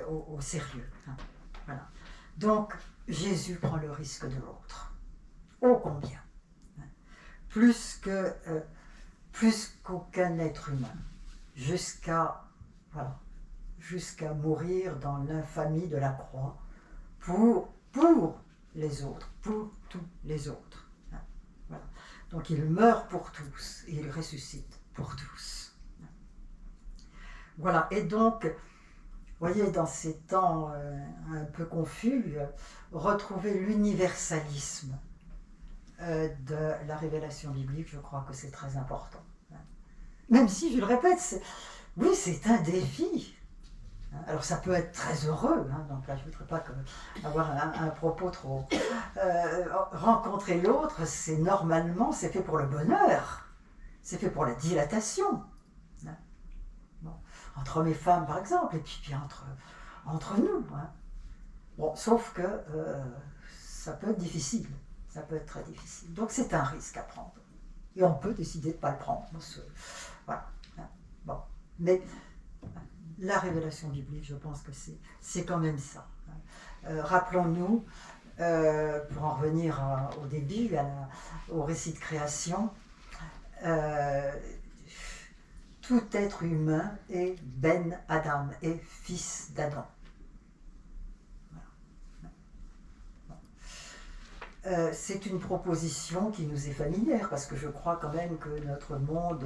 au sérieux. Voilà. Donc, Jésus prend le risque de l'autre. Ô combien. Plus qu'aucun être humain. Jusqu'à mourir dans l'infamie de la croix pour les autres, pour tous les autres. Voilà. Donc il meurt pour tous et il ressuscite pour tous. Voilà, et donc, vous voyez, dans ces temps un peu confus, retrouver l'universalisme de la révélation biblique, je crois que c'est très important. Même si, je le répète, c'est un défi. Alors ça peut être très heureux, donc là je ne voudrais pas avoir un propos trop... rencontrer l'autre, c'est fait pour le bonheur, c'est fait pour la dilatation. Bon. Entre hommes et femmes par exemple, et puis entre nous. Bon, sauf que ça peut être difficile, ça peut être très difficile. Donc c'est un risque à prendre. Et on peut décider de ne pas le prendre. Voilà. Bon. Mais... la révélation biblique, je pense que c'est quand même ça. Rappelons-nous, pour en revenir au début, au récit de création, tout être humain est Ben Adam, est fils d'Adam. C'est une proposition qui nous est familière, parce que je crois quand même que notre monde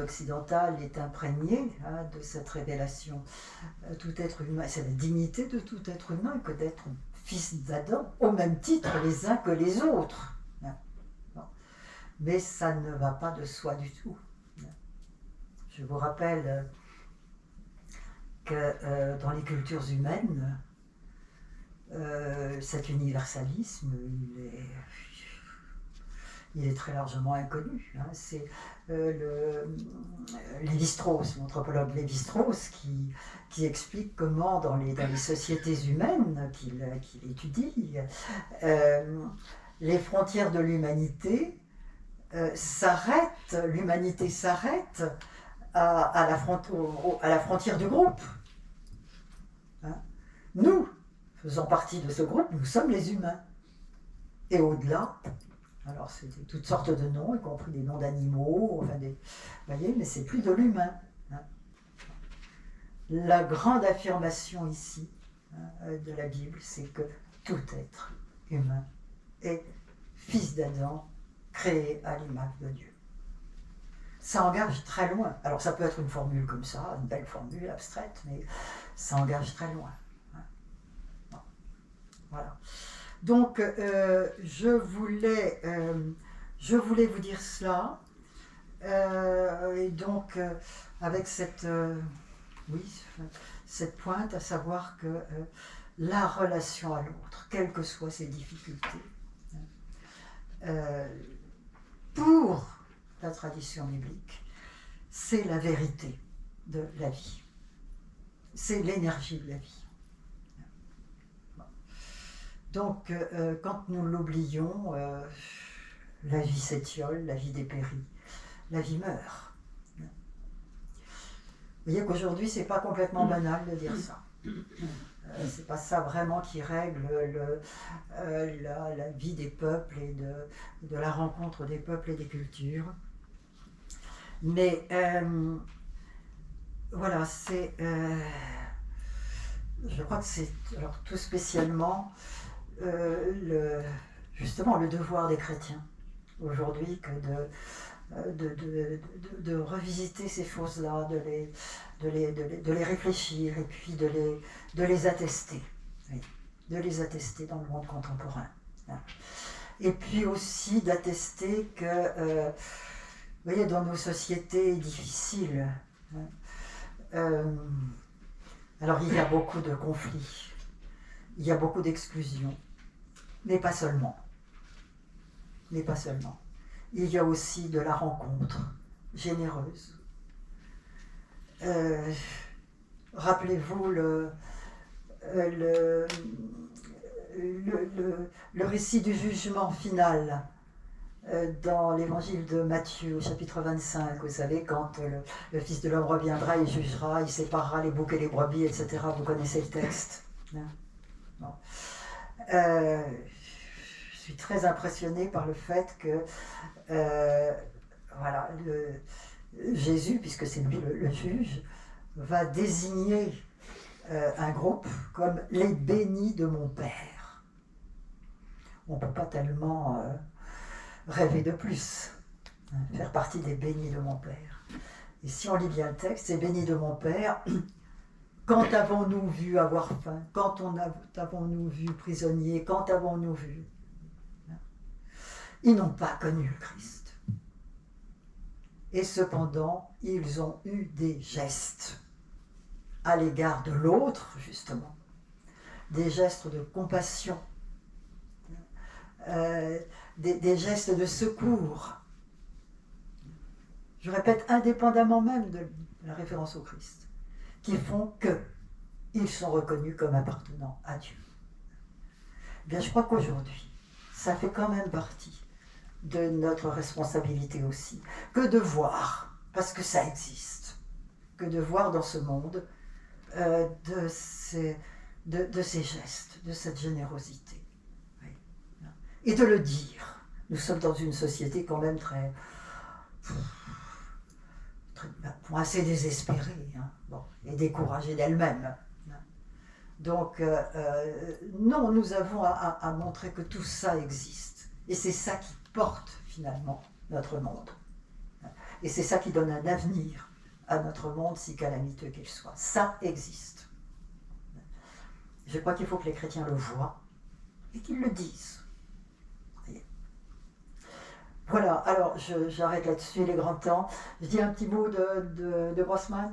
occidental est imprégné de cette révélation. Tout être humain, c'est la dignité de tout être humain que d'être fils d'Adam, au même titre les uns que les autres. Mais ça ne va pas de soi du tout. Je vous rappelle que dans les cultures humaines, cet universalisme, il est très largement inconnu. C'est Lévi-Strauss, l'anthropologue Lévi-Strauss, qui explique comment dans les sociétés humaines qu'il étudie, les frontières de l'humanité l'humanité s'arrête à la frontière du groupe. Nous, faisant partie de ce groupe, nous sommes les humains. Et au-delà, alors c'est toutes sortes de noms, y compris des noms d'animaux, vous voyez, mais c'est plus de l'humain. La grande affirmation ici de la Bible, c'est que tout être humain est fils d'Adam, créé à l'image de Dieu. ça engage très loin. Alors ça peut être une formule comme ça, une belle formule abstraite, mais ça engage très loin. Bon. Voilà. Donc je voulais vous dire cela, et donc avec cette pointe, à savoir que la relation à l'autre, quelles que soient ses difficultés, pour la tradition biblique, c'est la vérité de la vie. C'est l'énergie de la vie. Donc, quand nous l'oublions, la vie s'étiole, la vie dépérit, la vie meurt. Vous voyez qu'aujourd'hui, c'est pas complètement banal de dire ça. C'est pas ça vraiment qui règle la vie des peuples et de la rencontre des peuples et des cultures. Mais voilà, c'est, je crois que c'est alors tout spécialement justement le devoir des chrétiens aujourd'hui que de revisiter ces choses-là, de les réfléchir et puis de les attester, oui, de les attester dans le monde contemporain. Et puis aussi d'attester que, vous voyez, dans nos sociétés difficiles, alors il y a beaucoup de conflits, il y a beaucoup d'exclusions, mais pas seulement. Mais pas seulement. Il y a aussi de la rencontre généreuse. Rappelez-vous le récit du jugement final dans l'évangile de Matthieu, au chapitre 25. Vous savez, quand le Fils de l'homme reviendra, il jugera, il séparera les boucs et les brebis, etc. Vous connaissez le texte. Bon. Je suis très impressionnée par le fait que voilà, Jésus, puisque c'est lui le juge, va désigner un groupe comme les bénis de mon Père. On ne peut pas tellement rêver de plus, faire partie des bénis de mon Père. Et si on lit bien le texte, c'est bénis de mon Père. Quand avons-nous vu avoir faim? Quand avons-nous vu prisonnier? Quand avons-nous vu? Ils n'ont pas connu le Christ. Et cependant, ils ont eu des gestes à l'égard de l'autre, justement. Des gestes de compassion, des gestes de secours. Je répète, indépendamment même de la référence au Christ, qui font qu'ils sont reconnus comme appartenant à Dieu. Bien, je crois qu'aujourd'hui, ça fait quand même partie de notre responsabilité aussi, que de voir, parce que ça existe, que de voir dans ce monde de ces gestes, de cette générosité. Oui. Et de le dire. Nous sommes dans une société quand même très assez désespérée, bon, et découragée d'elle-même. Donc, non, nous avons à montrer que tout ça existe. Et c'est ça qui porte finalement notre monde. Et c'est ça qui donne un avenir à notre monde, si calamiteux qu'il soit. Ça existe. Je crois qu'il faut que les chrétiens le voient et qu'ils le disent. Voilà, alors j'arrête là-dessus, il est grand temps. Je dis un petit mot de Grossman.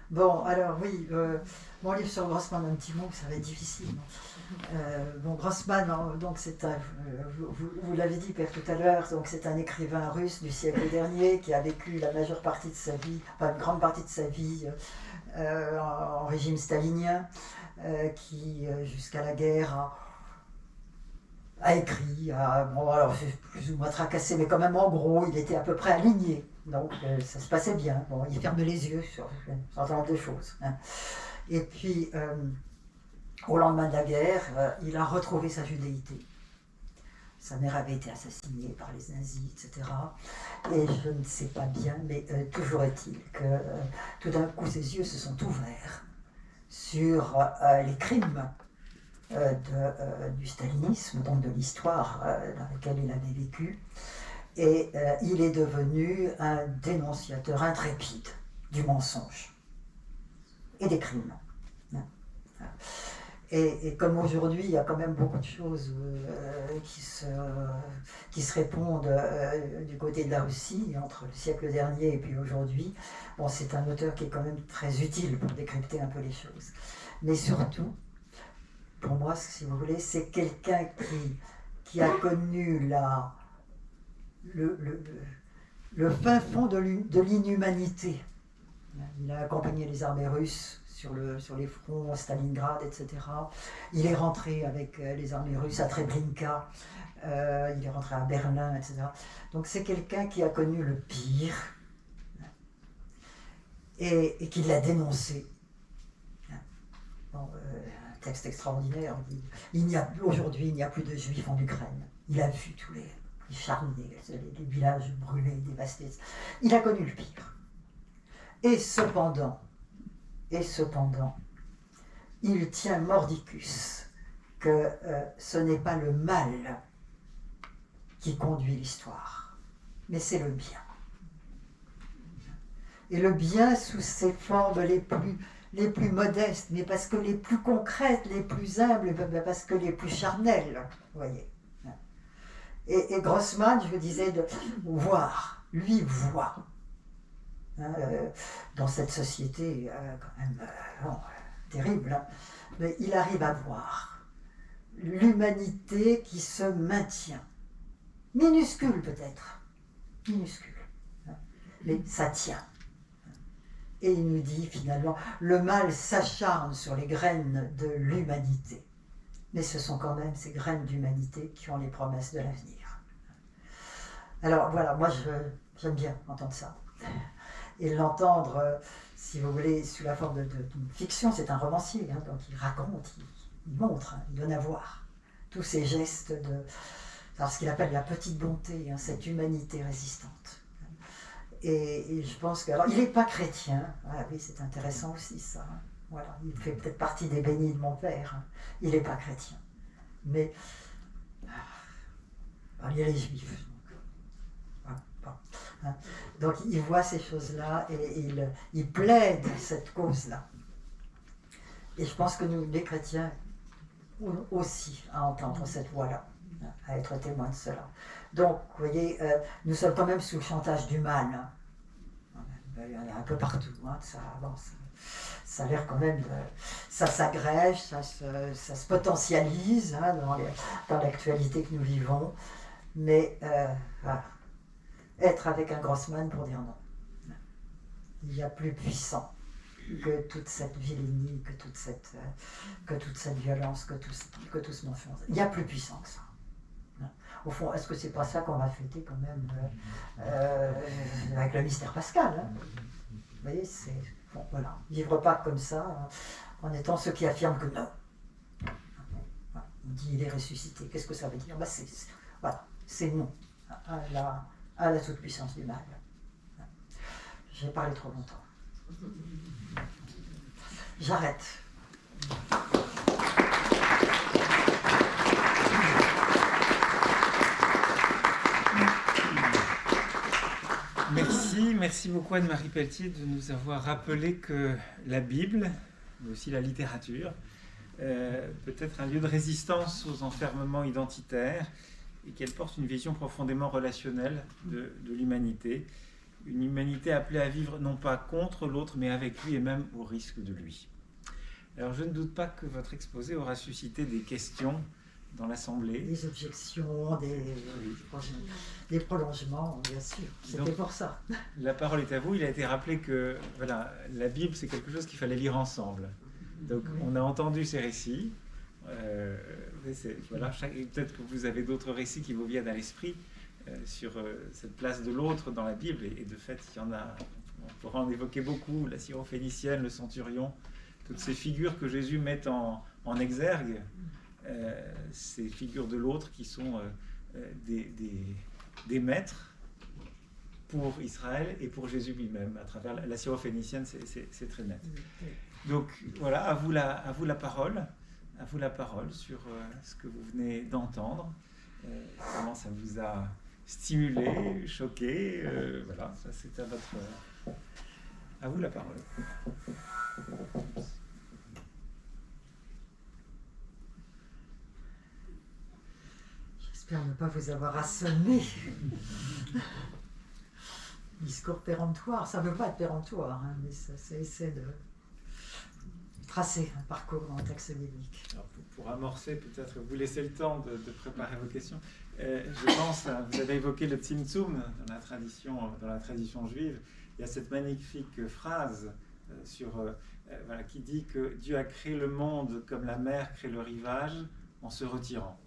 Bon, alors oui, mon livre sur Grossman, un petit mot, ça va être difficile. Bon, Grossman, donc c'est vous l'avez dit, Père, tout à l'heure, donc c'est un écrivain russe du siècle dernier qui a vécu la majeure partie de sa vie, enfin une grande partie de sa vie en régime stalinien, qui jusqu'à la guerre a écrit, bon alors c'est plus ou moins tracassé, mais quand même en gros, il était à peu près aligné. Donc ça se passait bien. Bon, il ferme les yeux sur un certain nombre de choses. Et puis, au lendemain de la guerre, il a retrouvé sa judéité. Sa mère avait été assassinée par les nazis, etc. Et je ne sais pas bien, mais toujours est-il que tout d'un coup, ses yeux se sont ouverts sur les crimes du stalinisme, donc de l'histoire dans laquelle il avait vécu. Et il est devenu un dénonciateur intrépide du mensonge et des crimes. Et comme aujourd'hui, il y a quand même beaucoup de choses qui se répondent du côté de la Russie, entre le siècle dernier et puis aujourd'hui, bon, c'est un auteur qui est quand même très utile pour décrypter un peu les choses. Mais surtout, pour moi, si vous voulez, c'est quelqu'un qui a connu le fin fond de l'inhumanité. Il a accompagné les armées russes sur les fronts, à Stalingrad, etc. Il est rentré avec les armées russes à Treblinka, il est rentré à Berlin, etc. Donc c'est quelqu'un qui a connu le pire et qui l'a dénoncé. Bon, un texte extraordinaire. Aujourd'hui, il n'y a plus de juifs en Ukraine. Il a vu tous les charniers, les villages brûlés, dévastés. Il a connu le pire. Et cependant, il tient mordicus que ce n'est pas le mal qui conduit l'histoire, mais c'est le bien. Et le bien sous ses formes les plus modestes, mais parce que les plus concrètes, les plus humbles, parce que les plus charnelles, vous voyez. Et Grossman, je vous disais, de voir, lui voit. Dans cette société quand même terrible, hein, mais il arrive à voir l'humanité qui se maintient, minuscule peut-être, minuscule, hein, mais ça tient. Et il nous dit finalement, le mal s'acharne sur les graines de l'humanité, mais ce sont quand même ces graines d'humanité qui ont les promesses de l'avenir. Alors voilà, moi j'aime bien entendre ça. Et l'entendre, si vous voulez, sous la forme d'une fiction, c'est un romancier, hein, donc il raconte, il montre, hein, il donne à voir tous ces gestes alors ce qu'il appelle la petite bonté, hein, cette humanité résistante. Et je pense que, alors il n'est pas chrétien, ah, oui c'est intéressant aussi ça, hein, voilà, il fait peut-être partie des bénis de mon père, hein, il n'est pas chrétien, mais il y a les juifs. Donc il voit ces choses-là et il plaide cette cause-là. Et je pense que nous, les chrétiens, aussi à entendre cette voix-là, à être témoins de cela. Donc, vous voyez, nous sommes quand même sous le chantage du mal. Hein. Il y en a un peu partout. Hein, ça a l'air quand même, ça s'agrège, ça se potentialise, hein, dans l'actualité que nous vivons. Mais voilà. Être avec un Grossman pour dire non. Il y a plus puissant que toute cette vilainie, que toute cette violence, que tout ce mensonge. Il y a plus puissant que ça. Au fond, est-ce que c'est pas ça qu'on va fêter quand même avec le mystère pascal, hein? Vous voyez, c'est... Bon, voilà. Vivre pas comme ça, hein, en étant ceux qui affirment que non. On dit il est ressuscité. Qu'est-ce que ça veut dire? Voilà, c'est non à la toute-puissance du mal. J'ai parlé trop longtemps. J'arrête. Merci beaucoup Anne-Marie Pelletier de nous avoir rappelé que la Bible, mais aussi la littérature, peut être un lieu de résistance aux enfermements identitaires, et qu'elle porte une vision profondément relationnelle de l'humanité. Une humanité appelée à vivre non pas contre l'autre, mais avec lui et même au risque de lui. Alors je ne doute pas que votre exposé aura suscité des questions dans l'Assemblée. Des objections, des prolongements, bien sûr. C'était donc, pour ça. La parole est à vous. Il a été rappelé que voilà, la Bible, c'est quelque chose qu'il fallait lire ensemble. Donc oui. On a entendu ces récits. Voilà, peut-être que vous avez d'autres récits qui vous viennent à l'esprit sur cette place de l'autre dans la Bible, et de fait il y en a, on pourra en évoquer beaucoup, la syrophénicienne, le centurion, toutes ces figures que Jésus met en exergue, ces figures de l'autre qui sont des maîtres pour Israël et pour Jésus lui-même. À travers la syrophénicienne, c'est très net. Donc voilà, à vous la parole. À vous la parole sur ce que vous venez d'entendre, comment ça vous a stimulé, choqué. Voilà, ça c'est à vous la parole. J'espère ne pas vous avoir assommé. Discours péremptoire, ça ne veut pas être péremptoire, hein, mais ça essaie de tracer un parcours dans le texte biblique. Alors pour amorcer, peut-être vous laisser le temps de préparer vos questions. Je pense, vous avez évoqué le Tzimtzum dans la tradition juive. Il y a cette magnifique phrase qui dit que Dieu a créé le monde comme la mer crée le rivage en se retirant.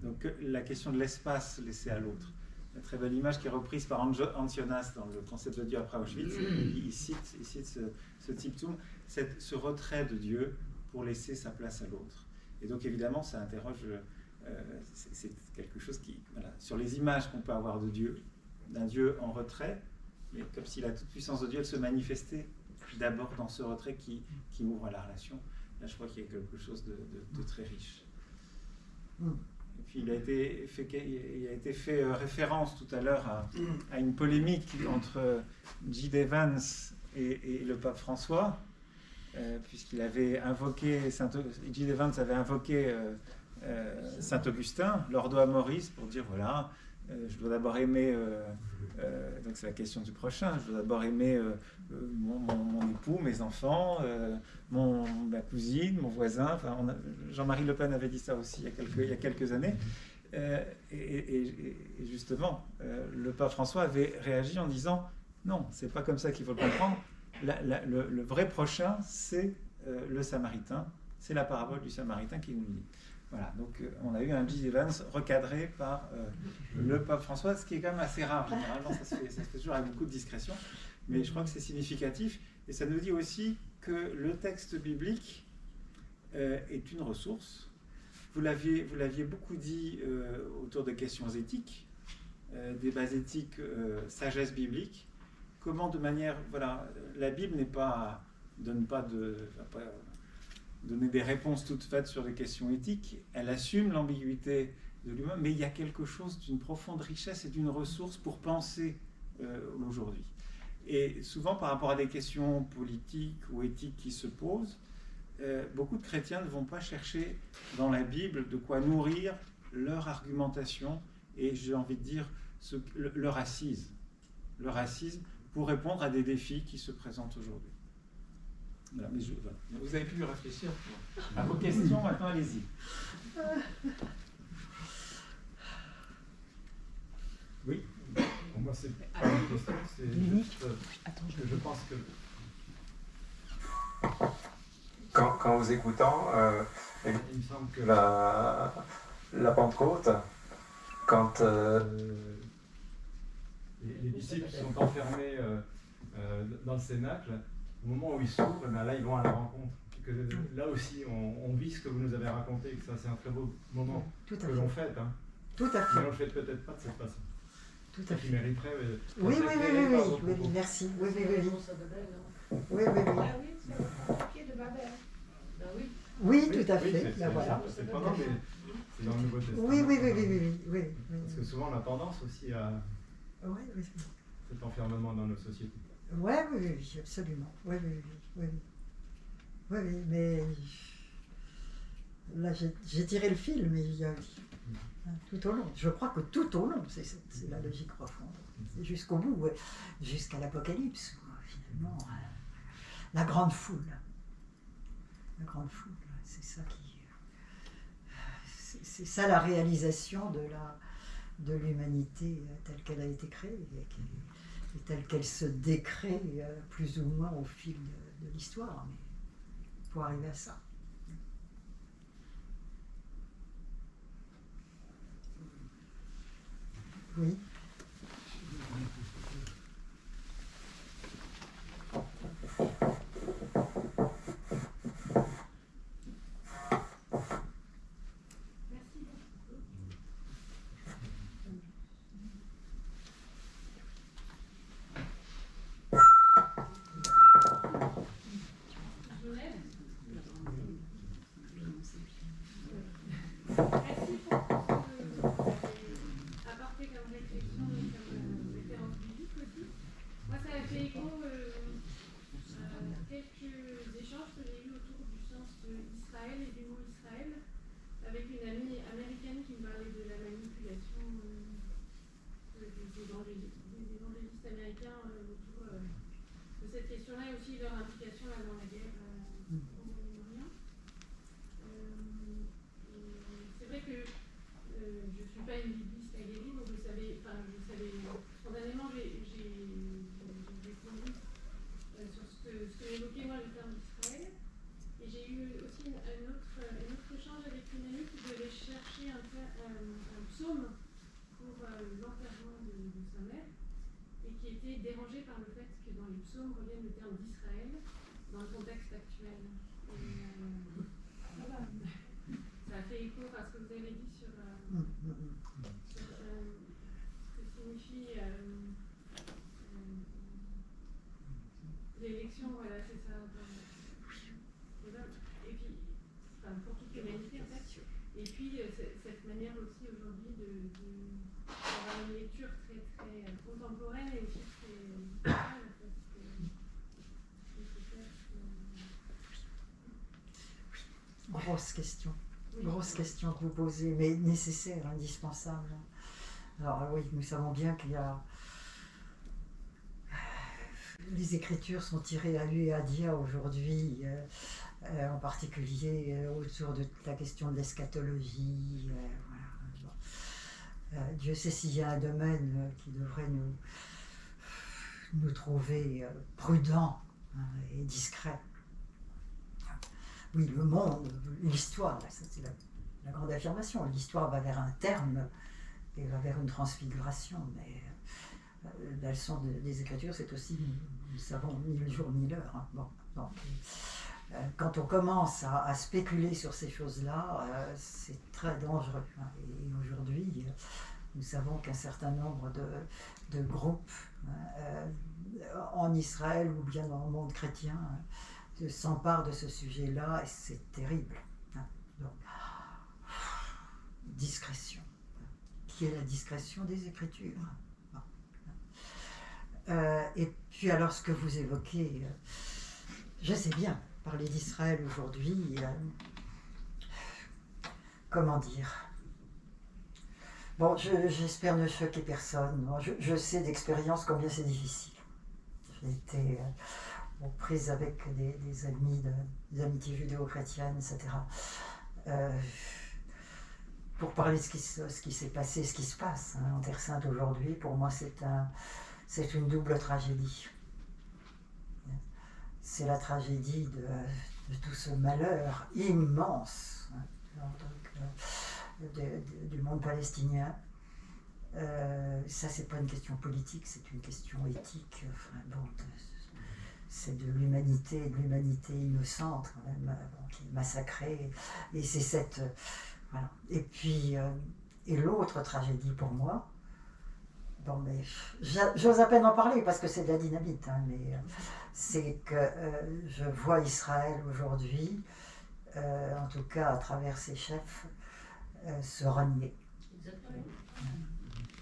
Donc la question de l'espace laissé à l'autre. Une très belle image qui est reprise par Antionas dans le concept de Dieu après Auschwitz. Il cite ce Tzimtzum, ce retrait de Dieu pour laisser sa place à l'autre. Et donc évidemment, ça interroge, c'est quelque chose qui, sur les images qu'on peut avoir de Dieu, d'un Dieu en retrait, mais comme si la toute-puissance de Dieu elle se manifestait d'abord dans ce retrait qui ouvre à la relation. Là, je crois qu'il y a quelque chose de très riche. Et puis il a été fait référence tout à l'heure à une polémique entre J. Evans et le pape François, puisqu'il avait invoqué, J. Evans avait invoqué Saint Augustin, l'ordo amoris, pour dire voilà, je dois d'abord aimer, donc c'est la question du prochain, je dois d'abord aimer mon époux, mes enfants, ma cousine, mon voisin. Enfin, Jean-Marie Le Pen avait dit ça aussi il y a quelques années. Et justement, le pape François avait réagi en disant non, c'est pas comme ça qu'il faut le comprendre. Le vrai prochain, c'est le Samaritain. C'est la parabole du Samaritain qui nous dit. Voilà, donc on a eu un J. Evans recadré par le pape François, ce qui est quand même assez rare. Généralement, ça se fait toujours avec beaucoup de discrétion, mais je crois que c'est significatif. Et ça nous dit aussi que le texte biblique est une ressource. Vous l'aviez beaucoup dit autour de questions éthiques, débats éthiques, sagesse biblique. Comment de manière... Voilà, la Bible donne pas donner des réponses toutes faites sur des questions éthiques. Elle assume l'ambiguïté de l'humain, mais il y a quelque chose d'une profonde richesse et d'une ressource pour penser aujourd'hui. Et souvent, par rapport à des questions politiques ou éthiques qui se posent, beaucoup de chrétiens ne vont pas chercher dans la Bible de quoi nourrir leur argumentation et, j'ai envie de dire, leur assise pour répondre à des défis qui se présentent aujourd'hui. Voilà, vous avez pu réfléchir à vos questions, maintenant allez-y. Oui. Pour moi, c'est pas une question, c'est juste que je pense que... Quand vous écoutant, il me semble que la Pentecôte, quand les disciples sont enfermés dans le Cénacle, au moment où ils s'ouvrent, là ils vont à la rencontre. Que, là aussi, on vit ce que vous nous avez raconté, que ça c'est un très beau moment que l'on fête. Hein. Tout à fait. Mais on ne le fait peut-être pas de cette façon. Tout à fait. Qui mériterait. Oui, merci. Oui. Oui, tout à fait. Voilà. C'est pas non, mais c'est dans le Nouveau Testament. Oui. Parce que souvent on a tendance aussi à cet enfermement dans nos sociétés. Oui, absolument. Oui, mais là j'ai tiré le fil, mais il y a tout au long. Je crois que tout au long, c'est la logique profonde. Jusqu'au bout, jusqu'à l'Apocalypse, finalement, la grande foule. La grande foule, c'est ça c'est ça la réalisation de l'humanité telle qu'elle a été créée et telle qu'elle se décrée plus ou moins au fil de l'histoire, mais pour arriver à ça. Oui. Merci pour ce que vous avez apporté comme réflexion. fait écho à ce que vous avez dit sur ce que signifie l'élection, voilà, c'est ça. Et puis, enfin, pour toute l'humanité, en fait. Et puis, cette manière aussi aujourd'hui d'avoir une lecture très, très contemporaine et aussi très vitale, en fait. Grosse question. Grosse question que vous posez, mais nécessaire, indispensable. Alors oui, nous savons bien qu'il y a... Les Écritures sont tirées à lui et à dia aujourd'hui, en particulier autour de la question de l'eschatologie. Voilà. Dieu sait s'il y a un domaine qui devrait nous trouver prudents et discrets. Oui, le monde, l'histoire, ça c'est la grande affirmation. L'histoire va vers un terme et va vers une transfiguration, mais la leçon des Écritures, c'est aussi, nous savons, ni le jour ni l'heure. Hein. Bon, donc, quand on commence à spéculer sur ces choses-là, c'est très dangereux. Hein. Et aujourd'hui, nous savons qu'un certain nombre de groupes en Israël ou bien dans le monde chrétien s'emparent de ce sujet-là et c'est terrible. Hein. Donc, discrétion. Qui est la discrétion des Écritures. Et puis alors ce que vous évoquez, je sais bien, parler d'Israël aujourd'hui, comment dire, bon, j'espère ne choquer personne, je sais d'expérience combien c'est difficile. J'ai été aux prises avec des amis, des amitiés judéo-chrétiennes, etc. Pour parler de ce qui s'est passé, ce qui se passe en Terre Sainte aujourd'hui, pour moi c'est une double tragédie. C'est la tragédie de tout ce malheur immense du monde palestinien. Ça, c'est pas une question politique, c'est une question éthique. Enfin, bon, c'est de l'humanité innocente, quand même, qui est massacrée. Et c'est cette... voilà. Et puis, et l'autre tragédie pour moi, bon, mais j'ose à peine en parler parce que c'est de la dynamite, hein, mais c'est que je vois Israël aujourd'hui, en tout cas à travers ses chefs, se renier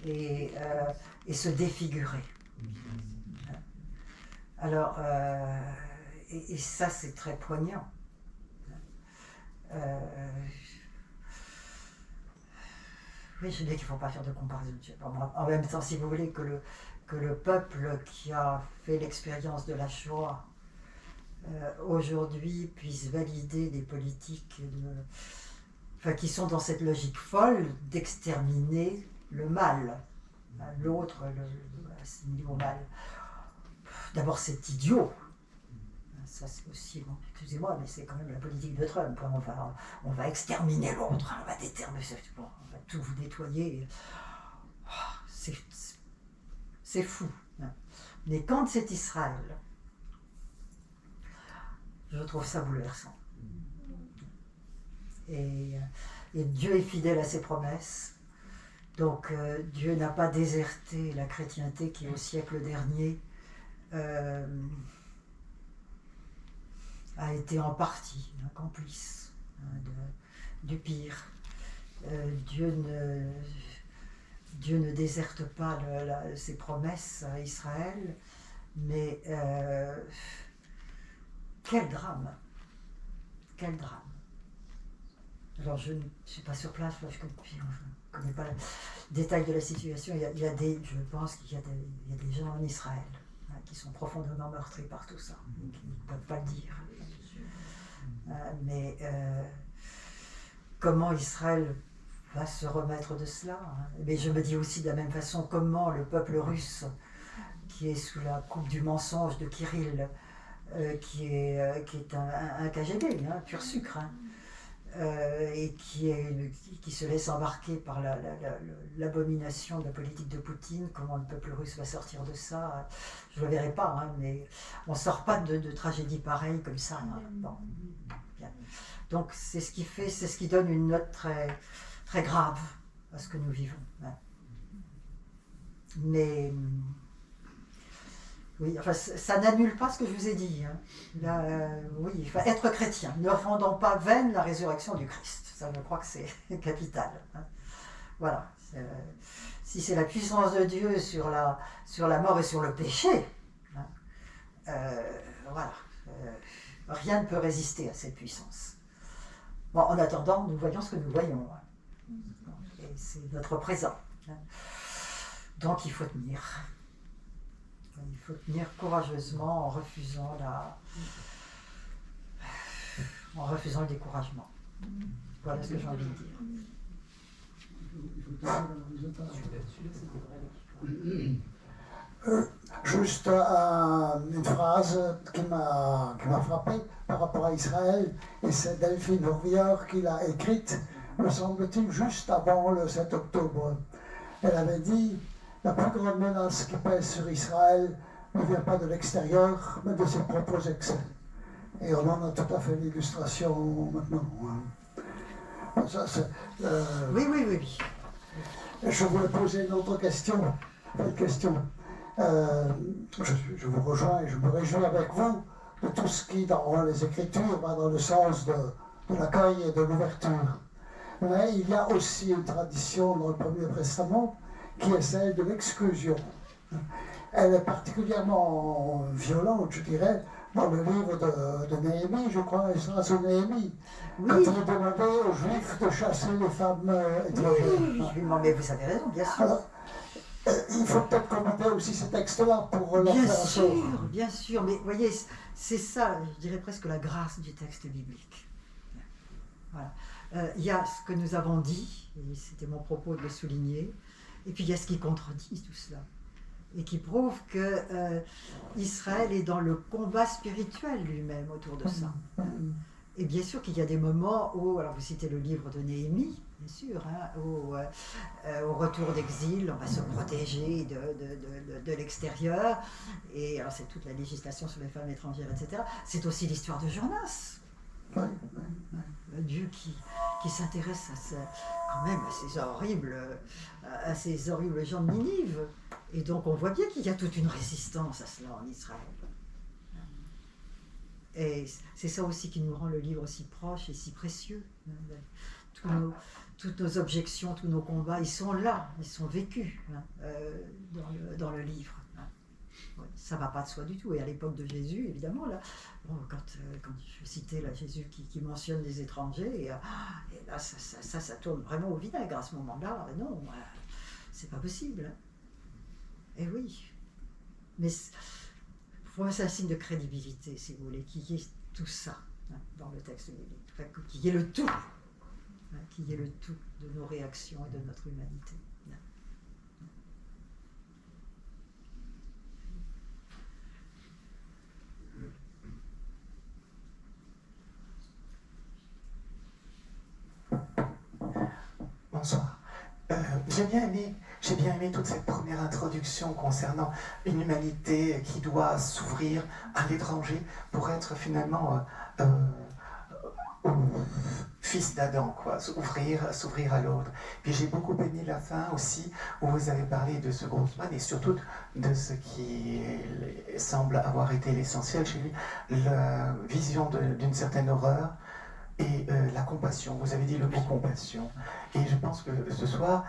et se défigurer. Alors, et ça c'est très poignant. Oui, je dis qu'il ne faut pas faire de comparaison. En même temps, si vous voulez, que le peuple qui a fait l'expérience de la Shoah aujourd'hui puisse valider des politiques qui sont dans cette logique folle d'exterminer le mal, l'autre, assimiler au mal. D'abord, c'est idiot. Ça, c'est aussi, bon, excusez-moi, mais c'est quand même la politique de Trump. On va exterminer l'autre, on va déterminer, bon, on va tout vous nettoyer. C'est fou. Mais quand c'est Israël, je trouve ça bouleversant. Et Dieu est fidèle à ses promesses. Donc Dieu n'a pas déserté la chrétienté qui, au siècle dernier, a été en partie complice du pire. Dieu ne déserte pas ses promesses à Israël, mais quel drame! Quel drame! Alors je ne suis pas sur place, je ne connais pas le détail de la situation. Je pense qu'il y a des gens en Israël qui sont profondément meurtris par tout ça, qui ne peuvent pas le dire. Mais comment Israël va se remettre de cela? Mais je me dis aussi de la même façon comment le peuple russe, qui est sous la coupe du mensonge de Kirill, qui est un KGB, pur sucre, et qui se laisse embarquer par l'abomination de la politique de Poutine, comment le peuple russe va sortir de ça, je ne le verrai pas, mais on ne sort pas de tragédie pareille comme ça. Bon. Bien. Donc c'est ce qui fait, c'est ce qui donne une note très, très grave à ce que nous vivons. Hein. Mais oui, enfin, ça n'annule pas ce que je vous ai dit. Hein. Là, oui, enfin, être chrétien, ne rendons pas vaine la résurrection du Christ. Ça, je crois que c'est capital. Hein. Voilà. Si c'est la puissance de Dieu sur la mort et sur le péché, hein, voilà. Rien ne peut résister à cette puissance. Bon, en attendant, nous voyons ce que nous voyons. Hein. Et c'est notre présent. Hein. Donc il faut tenir. Il faut tenir courageusement en refusant le découragement. Voilà ce que j'ai envie de dire. Juste une phrase qui m'a frappé par rapport à Israël, et c'est Delphine Horvier qui l'a écrite, me semble-t-il, juste avant le 7 octobre. Elle avait dit: la plus grande menace qui pèse sur Israël ne vient pas de l'extérieur, mais de ses propres excès. Et on en a tout à fait l'illustration maintenant. Ça, oui, oui, oui, oui. Je voulais poser une autre question. Je vous rejoins et je me réjouis avec vous de tout ce qui, dans les Écritures, va dans le sens de l'accueil et de l'ouverture. Mais il y a aussi une tradition dans le Premier Testament qui est celle de l'exclusion. Elle est particulièrement violente, je dirais, dans le livre de Néhémie, je crois, Esdras ou Néhémie, oui. Quand il demandait aux Juifs de chasser les femmes étrangères. Oui, mais vous avez raison, bien sûr. Alors, il faut peut-être commenter aussi ces textes-là pour leur bien faire sûr, un bien sûr, mais vous voyez, c'est ça, je dirais presque la grâce du texte biblique. Voilà. Il y a ce que nous avons dit, et c'était mon propos de le souligner, et puis il y a ce qui contredit tout cela, et qui prouve que Israël est dans le combat spirituel lui-même autour de ça. Et bien sûr qu'il y a des moments où, alors vous citez le livre de Néhémie, bien sûr, hein, où au retour d'exil, on va se protéger de l'extérieur, et alors c'est toute la législation sur les femmes étrangères, etc. C'est aussi l'histoire de Jonas. Dieu qui s'intéresse quand même à ces horribles gens de Ninive. Et donc on voit bien qu'il y a toute une résistance à cela en Israël. Et c'est ça aussi qui nous rend le livre si proche et si précieux. Toutes nos objections, tous nos combats, ils sont là, ils sont vécus dans le livre. Ça ne va pas de soi du tout. Et à l'époque de Jésus, évidemment, là, quand je citais là, Jésus qui mentionne les étrangers, et là, ça tourne vraiment au vinaigre à ce moment-là. Non, c'est pas possible. Et oui. Mais pour moi, c'est un signe de crédibilité, si vous voulez, qu'il y ait tout ça dans le texte biblique. Enfin, qu'il y ait le tout. Qu'il y ait le tout de nos réactions et de notre humanité. Bonsoir. J'ai bien aimé toute cette première introduction concernant une humanité qui doit s'ouvrir à l'étranger pour être finalement fils d'Adam, quoi, s'ouvrir à l'autre. Puis j'ai beaucoup aimé la fin aussi, où vous avez parlé de ce Grossman et surtout de ce qui semble avoir été l'essentiel chez lui, la vision d'une certaine horreur et la compassion. Vous avez dit le mot compassion. Et je pense que ce soir,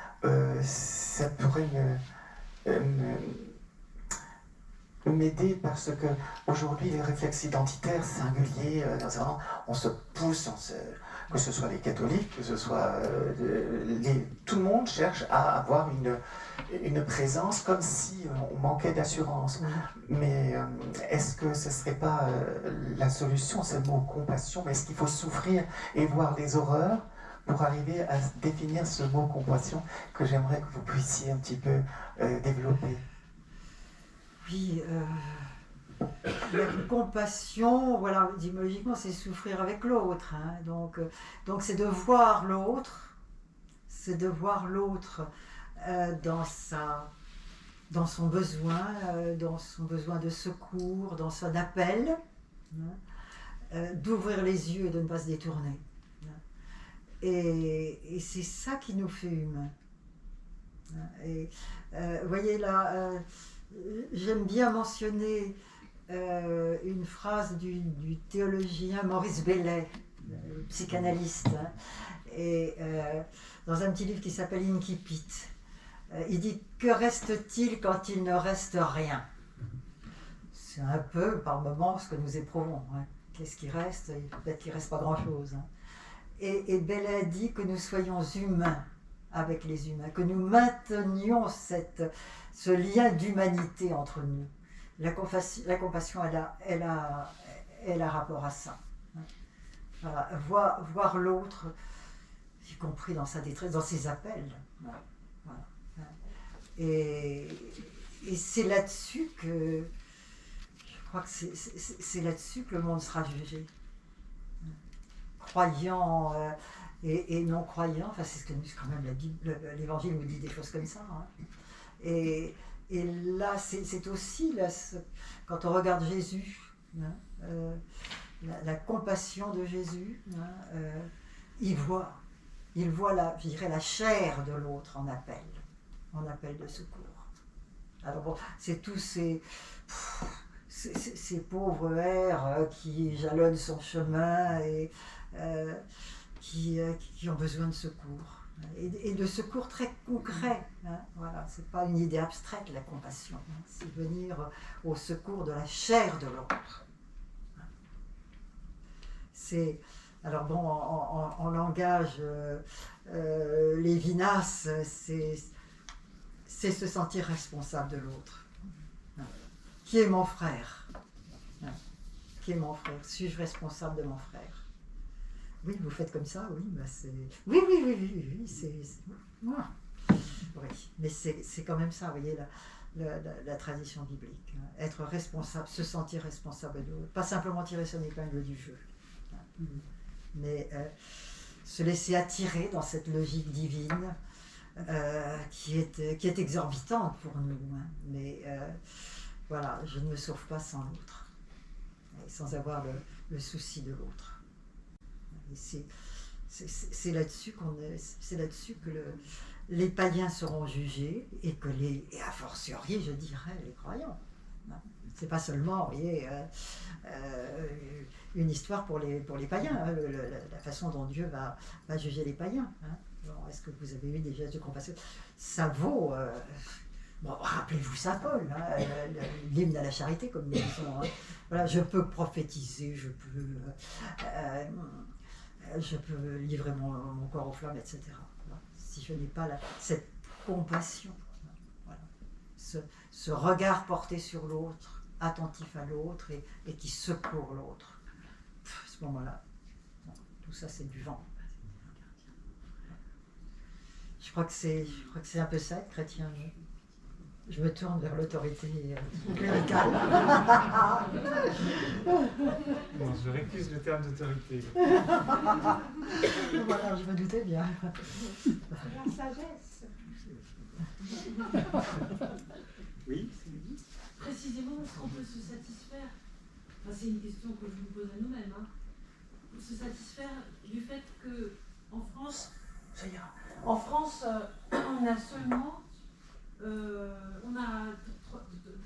ça pourrait m'aider parce que aujourd'hui les réflexes identitaires singuliers, on se pousse, que ce soit les catholiques, que ce soit tout le monde cherche à avoir une présence comme si on manquait d'assurance. Mais est-ce que ce ne serait pas la solution, c'est le mot compassion, mais est-ce qu'il faut souffrir et voir les horreurs pour arriver à définir ce mot compassion que j'aimerais que vous puissiez un petit peu développer? Oui, la compassion, voilà, étymologiquement, c'est souffrir avec l'autre. Hein. Donc c'est de voir l'autre, dans son besoin de secours, dans son appel, d'ouvrir les yeux et de ne pas se détourner. Et c'est ça qui nous fait humains. Et vous voyez là, j'aime bien mentionner une phrase du théologien Maurice Bellet, psychanalyste, hein, et dans un petit livre qui s'appelle Incipit, il dit « Que reste-t-il quand il ne reste rien ?» C'est un peu, par moments, ce que nous éprouvons. Hein. Qu'est-ce qui reste? Peut-être qu'il ne reste pas grand-chose. Hein. Et Bellet dit que nous soyons humains avec les humains, que nous maintenions ce lien d'humanité entre nous. La compassion, elle a rapport à ça. Voilà. Voir l'autre, y compris dans sa détresse, dans ses appels. Voilà. Et c'est là-dessus que, je crois que c'est là-dessus que le monde sera jugé. Croyant et non croyant, enfin c'est ce que quand même l'Évangile nous dit des choses comme ça. Hein. Et là, c'est aussi, là, quand on regarde Jésus, hein, la compassion de Jésus, hein, il voit je dirais, la chair de l'autre en appel de secours. Alors bon, c'est tous ces pauvres airs qui jalonnent son chemin et qui ont besoin de secours. Et de secours très concrets. Hein, voilà, c'est pas une idée abstraite, la compassion. Hein, c'est venir au secours de la chair de l'autre. Alors bon, en langage Lévinas, c'est se sentir responsable de l'autre. Hein. Qui est mon frère? Hein. Qui est mon frère? Suis-je responsable de mon frère? Oui, vous faites comme ça, oui, bah c'est... Oui, mais c'est quand même ça, vous voyez, la tradition biblique. Hein. Être responsable, se sentir responsable de l'autre, pas simplement tirer son épingle du jeu, hein. Mais se laisser attirer dans cette logique divine qui est exorbitante pour nous. Hein. Mais voilà, je ne me sauve pas sans l'autre, et sans avoir le souci de l'autre. C'est là-dessus que les païens seront jugés et a fortiori, je dirais, les croyants. C'est pas seulement, vous voyez, une histoire pour les païens, hein, la façon dont Dieu va juger les païens. Hein. Bon, est-ce que vous avez eu des gestes de compassion? Ça vaut. Bon, rappelez-vous Saint Paul, hein, l'hymne à la charité, comme nous disons. Hein. Voilà, je peux prophétiser, je peux livrer mon corps aux flammes, etc. Voilà. Si je n'ai pas cette compassion, voilà. Ce regard porté sur l'autre, attentif à l'autre et qui secourt l'autre, à ce moment-là, bon, tout ça c'est du vent. Je crois que c'est un peu ça être chrétien. Je me tourne vers l'autorité cléricale. Non, je récuse le terme d'autorité. Voilà, je me doutais bien. La sagesse. Oui. Précisément, est-ce qu'on peut se satisfaire, enfin, c'est une question que je nous pose à nous-mêmes, hein, se satisfaire du fait qu'en France, on a seulement on a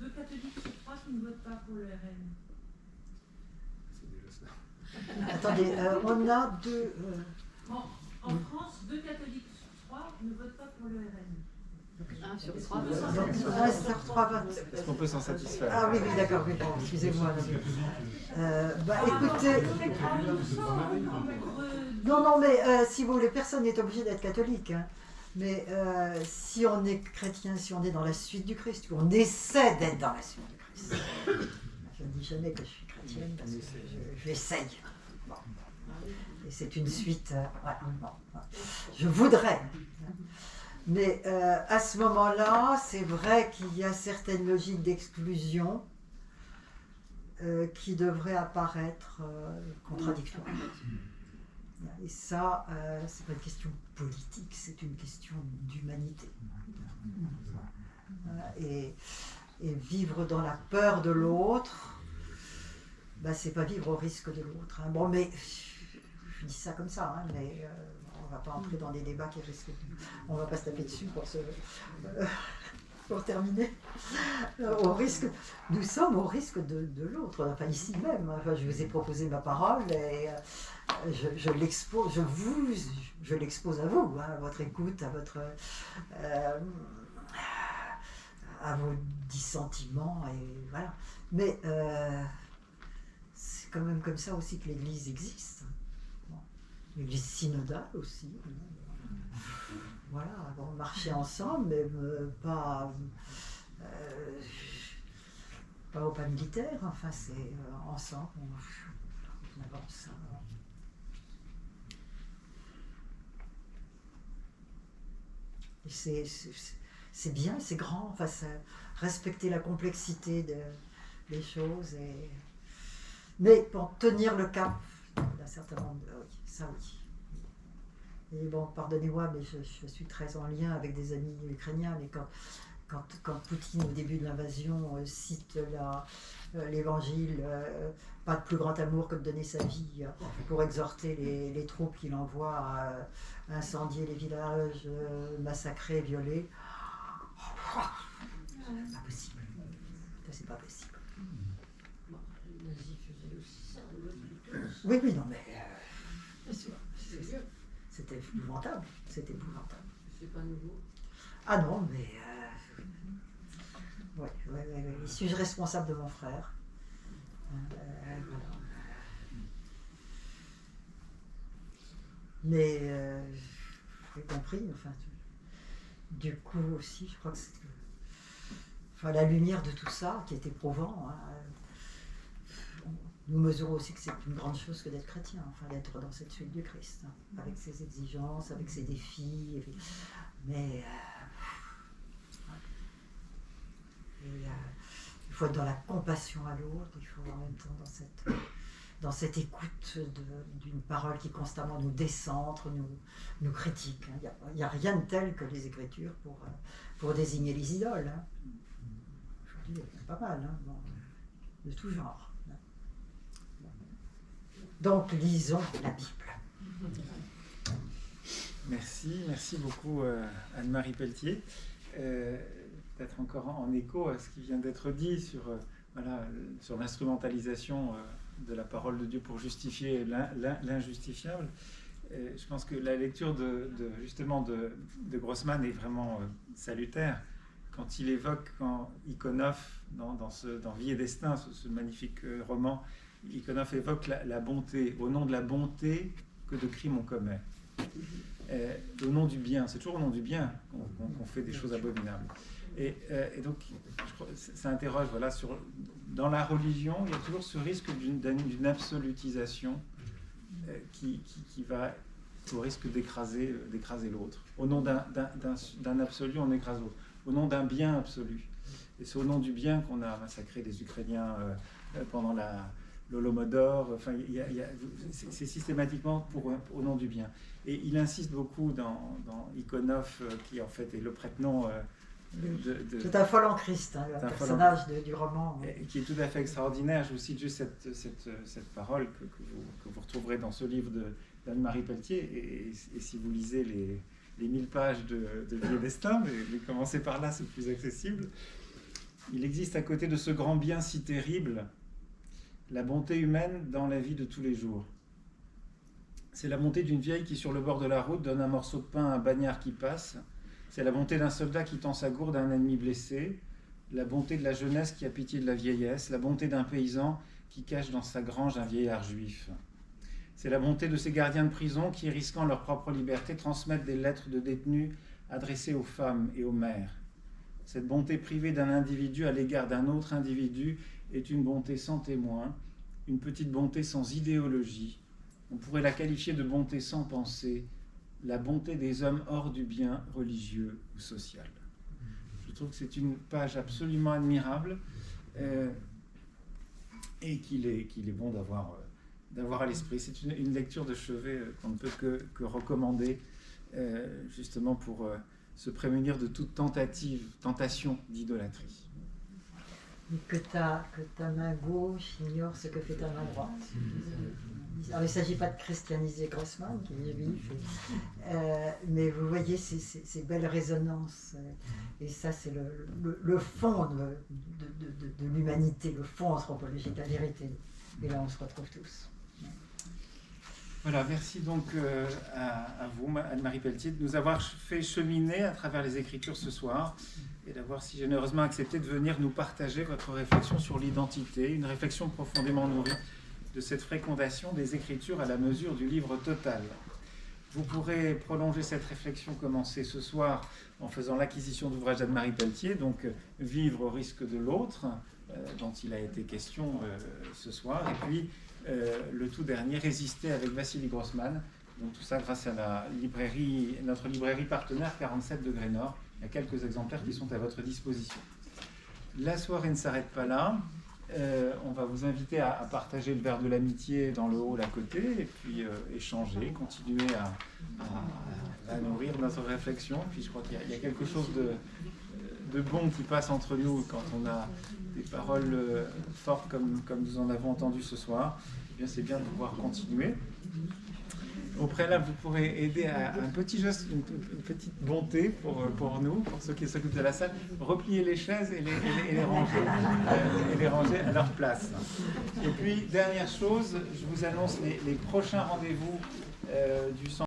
2 catholiques sur 3 qui ne votent pas pour le RN. C'est déjà ça. Attendez, on a deux... En France, 2 catholiques sur 3 ne votent pas pour le RN. 1 sur 3. 1 sur 3 votes. Est-ce qu'on peut s'en satisfaire? Ah oui, d'accord, oui, excusez-moi. Écoutez... Non, mais si vous voulez, personne n'est obligé d'être catholique. Hein. Mais si on est chrétien, si on est dans la suite du Christ, on essaie d'être dans la suite du Christ. Je ne dis jamais que je suis chrétienne parce que j'essaye. Bon. Et c'est une suite. Voilà, bon. Je voudrais. Mais à ce moment-là, c'est vrai qu'il y a certaines logiques d'exclusion qui devraient apparaître contradictoires. Et ça, c'est pas une question politique, c'est une question d'humanité. Et vivre dans la peur de l'autre, c'est pas vivre au risque de l'autre. Hein. Bon, mais je dis ça comme ça, hein, mais on ne va pas entrer dans des débats qui risquent on ne va pas se taper dessus pour terminer. Nous sommes au risque de l'autre, enfin ici même. Enfin, je vous ai proposé ma parole et je l'expose, je l'expose à vous, à votre écoute, à vos dissentiments, et voilà. Mais c'est quand même comme ça aussi que l'Église existe. Bon. L'Église synodale aussi. Voilà, bon, marcher ensemble, mais pas au pas militaire, enfin c'est ensemble, on avance. Et c'est bien, c'est grand, enfin, respecter la complexité des choses, mais pour tenir le cap d'un certain nombre oui, ça oui. Et bon, pardonnez-moi, mais je suis très en lien avec des amis ukrainiens, mais quand Poutine, au début de l'invasion, cite l'évangile, pas de plus grand amour que de donner sa vie pour exhorter les troupes qu'il envoie à incendier les villages, massacrer, violer, c'est pas possible. C'est pas possible. Les nazis faisaient aussi ça, oui, non, mais c'était épouvantable. C'était épouvantable. c'est pas nouveau. Ah non, mais ouais. Suis-je responsable de mon frère? Voilà. Mais j'ai compris, enfin, du coup aussi, je crois que c'est la lumière de tout ça qui est éprouvant. Nous mesurons aussi que c'est une grande chose que d'être chrétien, enfin d'être dans cette suite du Christ, avec ses exigences, avec ses défis, mais il faut être dans la compassion à l'autre, il faut en même temps dans cette écoute d'une parole qui constamment nous décentre, nous critique. Il n'y a rien de tel que les Écritures pour désigner les idoles. Aujourd'hui, il y en a pas mal, de tout genre. Donc, lisons la Bible. Merci beaucoup Anne-Marie Pelletier. Peut-être encore en écho à ce qui vient d'être dit sur l'instrumentalisation de la parole de Dieu pour justifier l'injustifiable. Je pense que la lecture justement de Grossman est vraiment salutaire. Quand il évoque, quand Ikonov, dans Vie et Destin, ce magnifique roman, Ikonov évoque la bonté, au nom de la bonté que de crimes on commet. Au nom du bien, c'est toujours au nom du bien qu'on fait des choses abominables. Et donc, je crois, ça interroge, dans la religion, il y a toujours ce risque d'une absolutisation qui va au risque d'écraser l'autre. Au nom d'un absolu, on écrase l'autre. Au nom d'un bien absolu. Et c'est au nom du bien qu'on a massacré les Ukrainiens pendant l'Holodomor. Enfin, c'est systématiquement au nom du bien. Et il insiste beaucoup dans Ikonov, qui en fait est le prête-nom c'est un fol en Christ, le personnage du roman. Qui est tout à fait extraordinaire. Je vous cite juste cette parole que vous retrouverez dans ce livre d'Anne-Marie Pelletier. Et si vous lisez les 1000 pages de Vie et Destin, mais commencez par là, c'est plus accessible. Il existe à côté de ce grand bien si terrible la bonté humaine dans la vie de tous les jours. C'est la bonté d'une vieille qui, sur le bord de la route, donne un morceau de pain à un bagnard qui passe. C'est la bonté d'un soldat qui tend sa gourde à un ennemi blessé. La bonté de la jeunesse qui a pitié de la vieillesse. La bonté d'un paysan qui cache dans sa grange un vieillard juif. C'est la bonté de ces gardiens de prison qui, risquant leur propre liberté, transmettent des lettres de détenus adressées aux femmes et aux mères. Cette bonté privée d'un individu à l'égard d'un autre individu est une bonté sans témoin, une petite bonté sans idéologie. On pourrait la qualifier de bonté sans pensée, la bonté des hommes hors du bien religieux ou social. Je trouve que c'est une page absolument admirable et qu'il est bon d'avoir à l'esprit. C'est une lecture de chevet qu'on ne peut que recommander, justement pour se prémunir de toute tentation d'idolâtrie. Que ta main gauche ignore ce que fait ta main droite. Alors, il ne s'agit pas de christianiser Grossman, qui est vif, mais vous voyez ces belles résonances. Et ça, c'est le fond de l'humanité, le fond anthropologique, la vérité. Et là, on se retrouve tous. Voilà, merci donc à vous, Anne-Marie Pelletier, de nous avoir fait cheminer à travers les Écritures ce soir et d'avoir si généreusement accepté de venir nous partager votre réflexion sur l'identité, une réflexion profondément nourrie de cette fécondation des Écritures à la mesure du livre total. Vous pourrez prolonger cette réflexion commencée ce soir en faisant l'acquisition d'ouvrages d'Anne-Marie Pelletier, donc Vivre au risque de l'autre, dont il a été question ce soir, et puis le tout dernier, Résister avec Vassili Grossman. Donc tout ça grâce à notre librairie partenaire 47 degrés Nord. Il y a quelques exemplaires qui sont à votre disposition. La soirée ne s'arrête pas là. On va vous inviter à partager le verre de l'amitié dans le hall à côté et puis échanger, continuer à nourrir notre réflexion. Puis je crois qu'il y a quelque chose de bon qui passe entre nous quand on a des paroles fortes comme nous en avons entendu ce soir. Eh bien, c'est bien de pouvoir continuer. Au préalable, vous pourrez aider à un petit geste, une petite bonté pour nous, pour ceux qui s'occupent de la salle, replier les chaises et les ranger à leur place. Et puis, dernière chose, je vous annonce les prochains rendez-vous du centre.